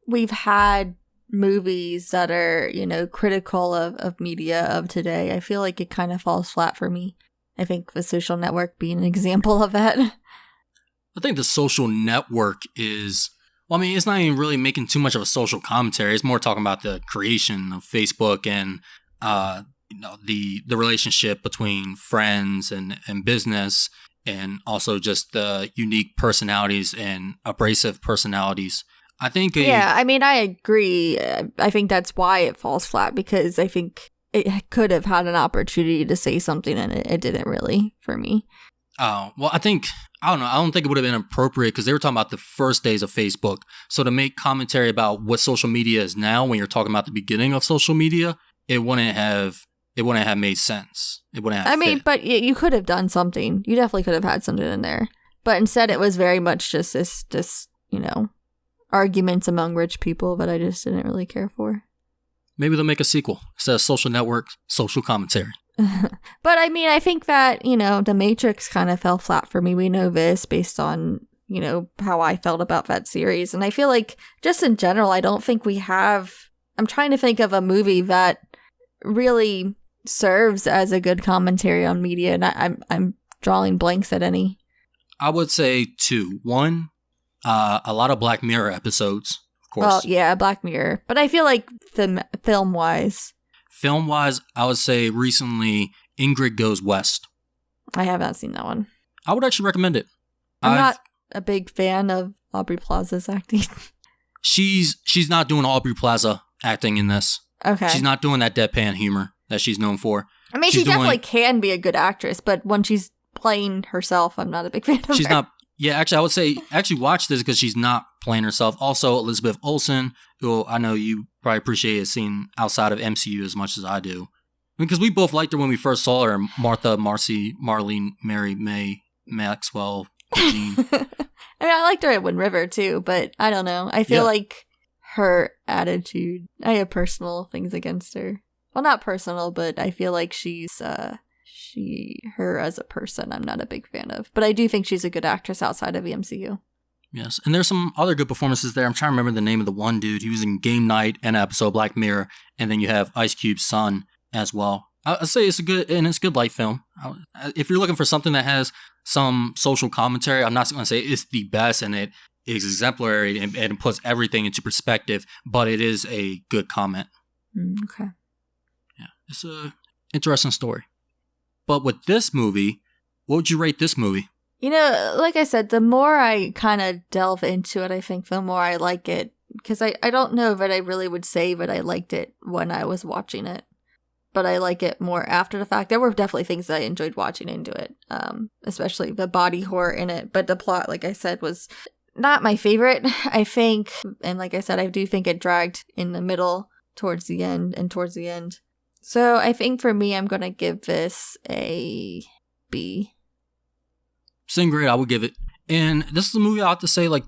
we've had movies that are, critical of media of today, I feel like it kind of falls flat for me. I think The Social Network being an example of that. I think The Social Network is, it's not even really making too much of a social commentary. It's more talking about the creation of Facebook and, the relationship between friends and business, and also just the unique personalities and abrasive personalities. I think I agree. I think that's why it falls flat, because I think it could have had an opportunity to say something and it didn't really, for me. Oh, well, I don't know. I don't think it would have been appropriate because they were talking about the first days of Facebook. So to make commentary about what social media is now when you're talking about the beginning of social media, it wouldn't have made sense. It wouldn't have fit. But you could have done something. You definitely could have had something in there. But instead it was very much just this, arguments among rich people that I just didn't really care for. Maybe they'll make a sequel. Instead of Social Network, Social Commentary. But I think that, The Matrix kind of fell flat for me. We know this based on, how I felt about that series. And I feel like just in general, I don't think we have, I'm trying to think of a movie that really serves as a good commentary on media. And I'm drawing blanks at any. I would say two. One, a lot of Black Mirror episodes, of course. Well, yeah, Black Mirror. But I feel like film-wise, I would say recently, Ingrid Goes West. I have not seen that one. I would actually recommend it. I'm not a big fan of Aubrey Plaza's acting. She's not doing Aubrey Plaza acting in this. Okay. She's not doing that deadpan humor that she's known for. She definitely can be a good actress, but when she's playing herself, I'm not a big fan of her. She's not. Yeah, actually, I would say watch this because she's not playing herself. Also, Elizabeth Olsen, who I know you probably appreciate seeing outside of MCU as much as I do. Because we both liked her when we first saw her. Martha, Marcy, Marlene, Mary, May, Maxwell, Jean. I liked her at Wind River too, but I don't know. I feel like her attitude, I have personal things against her. Well, not personal, but I feel like her as a person, I'm not a big fan of. But I do think she's a good actress outside of the MCU. Yes, and there's some other good performances there. I'm trying to remember the name of the one dude. He was in Game Night and an episode of Black Mirror, and then you have Ice Cube's son as well. I'd say it's a good light film. If you're looking for something that has some social commentary, I'm not going to say it's the best and it is exemplary and puts everything into perspective, but it is a good comment. Okay. Yeah, it's a interesting story. But with this movie, what would you rate this movie? Like I said, the more I kind of delve into it, I think the more I like it. Because I don't know that I really would say that I liked it when I was watching it. But I like it more after the fact. There were definitely things that I enjoyed watching into it. Especially the body horror in it. But the plot, like I said, was not my favorite, I think. And like I said, I do think it dragged in the middle towards the end. So I think for me, I'm going to give this a B. Same grade, I would give it. And this is a movie I have to say, like,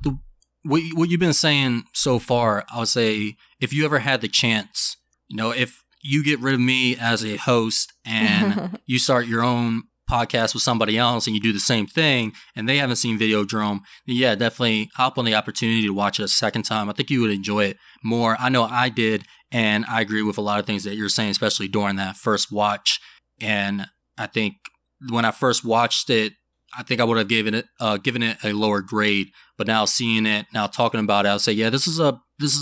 what you've been saying so far, I would say, if you ever had the chance, if you get rid of me as a host and you start your own podcast with somebody else and you do the same thing and they haven't seen Videodrome, then yeah, definitely hop on the opportunity to watch it a second time. I think you would enjoy it more. I know I did, and I agree with a lot of things that you're saying, especially during that first watch. And I think when I first watched it, I think I would have given it a lower grade. But now seeing it, now talking about it, I'll say, yeah, this is a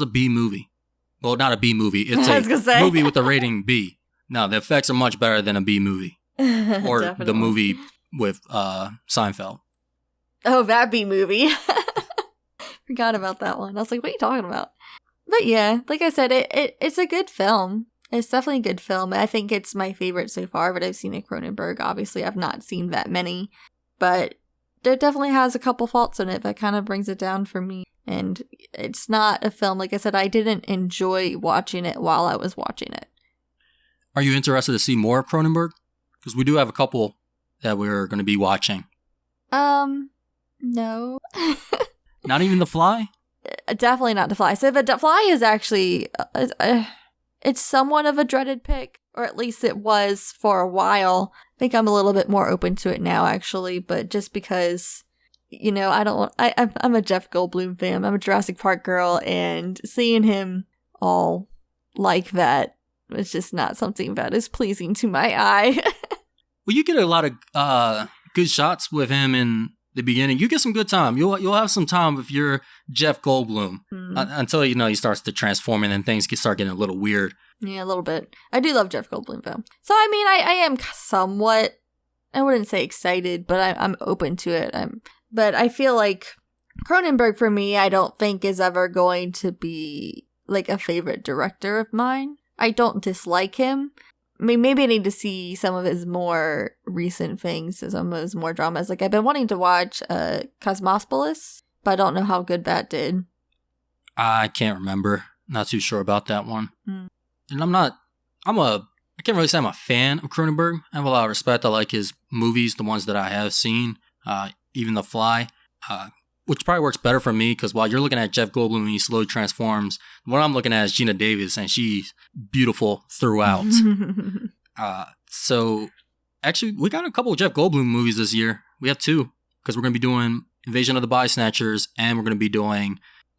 B movie. Well, not a B movie. It's a movie with a rating B. No, the effects are much better than a B movie. Or the movie with Seinfeld. Oh, that B movie. Forgot about that one. I was like, what are you talking about? But yeah, like I said, it's a good film. It's definitely a good film. I think it's my favorite so far, but I've seen a Cronenberg. Obviously, I've not seen that many. But there definitely has a couple faults in it that kind of brings it down for me. And it's not a film, like I said, I didn't enjoy watching it while I was watching it. Are you interested to see more of Cronenberg? Because we do have a couple that we're going to be watching. No. Not even The Fly? Definitely not The Fly. So The Fly is actually, it's somewhat of a dreaded pick, or at least it was for a while. I think I'm a little bit more open to it now, actually, but just because, you know, I'm a Jeff Goldblum fan. I'm a Jurassic Park girl, and seeing him all like that was just not something that is pleasing to my eye. Well, you get a lot of good shots with him in the beginning. You get some good time. You'll have some time if you're Jeff Goldblum until he starts to transform and then things start getting a little weird. Yeah, a little bit. I do love Jeff Goldblum though. So I mean, I am somewhat, I wouldn't say excited, but I'm open to it. But I feel like Cronenberg for me, I don't think is ever going to be like a favorite director of mine. I don't dislike him. I mean, maybe I need to see some of his more recent things, some of his more dramas. Like, I've been wanting to watch Cosmopolis, but I don't know how good that did. I can't remember. Not too sure about that one. And I can't really say I'm a fan of Cronenberg. I have a lot of respect. I like his movies, the ones that I have seen, even The Fly, which probably works better for me because while you're looking at Jeff Goldblum and he slowly transforms, what I'm looking at is Gina Davis, and she's beautiful throughout. So actually, we got a couple of Jeff Goldblum movies this year. We have two because we're going to be doing Invasion of the Body Snatchers and we're going to be doing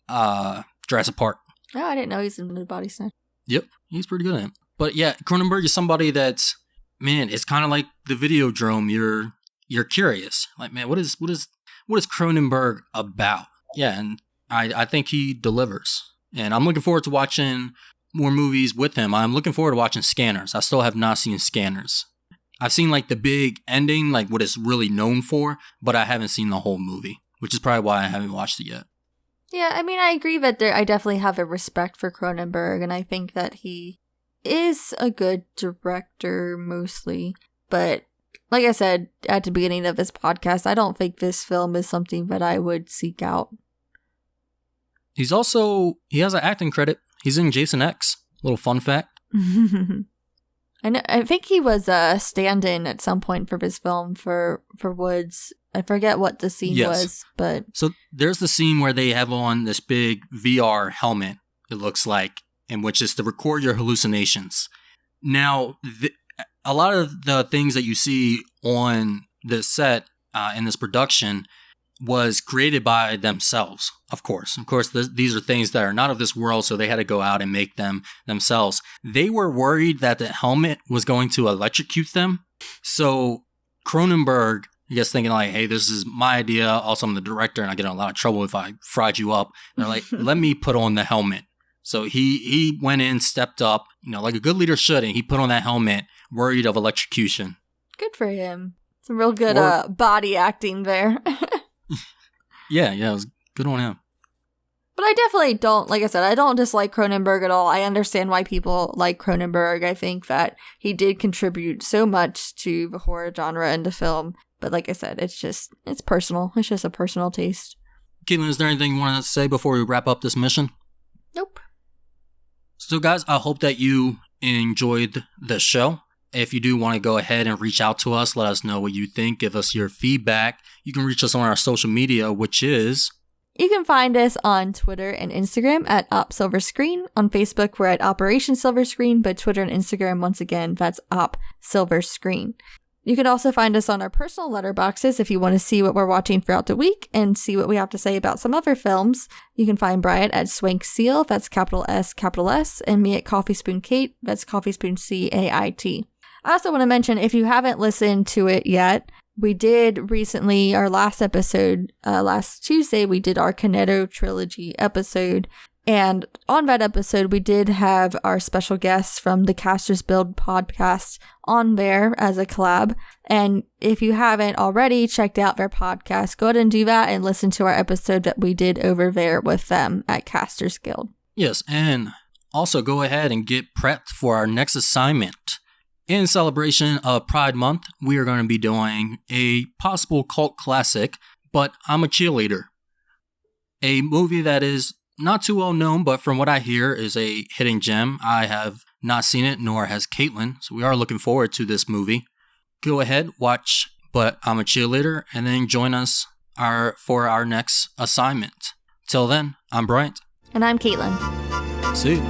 Jurassic Park. Oh, I didn't know he's in the Body Snatchers. Yep, he's pretty good at it. But yeah, Cronenberg is somebody that's, man, it's kind of like the Videodrome. You're curious, like, man, what is Cronenberg about? Yeah, and I think he delivers. And I'm looking forward to watching more movies with him. I'm looking forward to watching Scanners. I still have not seen Scanners. I've seen like the big ending, like what it's really known for, but I haven't seen the whole movie, which is probably why I haven't watched it yet. Yeah, I mean, I agree that I definitely have a respect for Cronenberg, and I think that he is a good director mostly. But like I said at the beginning of this podcast, I don't think this film is something that I would seek out. He has an acting credit. He's in Jason X. Little fun fact. I think he was a stand-in at some point for this film for Woods. I forget what the scene was, but... So there's the scene where they have on this big VR helmet, it looks like, in which is to record your hallucinations. Now, a lot of the things that you see on the set in this production was created by themselves, of course. Of course, these are things that are not of this world, so they had to go out and make them themselves. They were worried that the helmet was going to electrocute them. So Cronenberg, I guess, thinking like, hey, this is my idea. Also, I'm the director, and I get in a lot of trouble if I fried you up. And they're like, let me put on the helmet. So he went in, stepped up, like a good leader should, and he put on that helmet, worried of electrocution. Good for him. Some real good body acting there. Yeah, it was good on him. But I definitely don't, like I said, I don't dislike Cronenberg at all. I understand why people like Cronenberg. I think that he did contribute so much to the horror genre and the film. But like I said, it's personal. It's just a personal taste. Caitlyn, is there anything you want to say before we wrap up this mission? Nope. So guys, I hope that you enjoyed the show. If you do want to go ahead and reach out to us, let us know what you think, give us your feedback. You can reach us on our social media, which is... You can find us on Twitter and Instagram at OpSilverScreen. On Facebook, we're at Operation Silver Screen, but Twitter and Instagram, once again, that's OpSilverScreen. You can also find us on our personal letterboxes if you want to see what we're watching throughout the week and see what we have to say about some other films. You can find Bryant at Swank Seal, that's capital S, and me at Coffee Spoon Kate, that's Coffee Spoon CAIT. I also want to mention, if you haven't listened to it yet, we did recently, our last episode, last Tuesday, we did our Cornetto Trilogy episode. And on that episode, we did have our special guests from the Casters Build podcast on there as a collab. And if you haven't already checked out their podcast, go ahead and do that and listen to our episode that we did over there with them at Casters Guild. Yes, and also go ahead and get prepped for our next assignment. In celebration of Pride Month, we are going to be doing a possible cult classic But I'm a Cheerleader. A movie that is not too well known, but from what I hear is a hidden gem. I have not seen it, nor has Caitlyn, so we are looking forward to this movie. Go ahead, watch But I'm a Cheerleader, and then join us for our next assignment. Till then, I'm Bryant. And I'm Caitlyn. See you.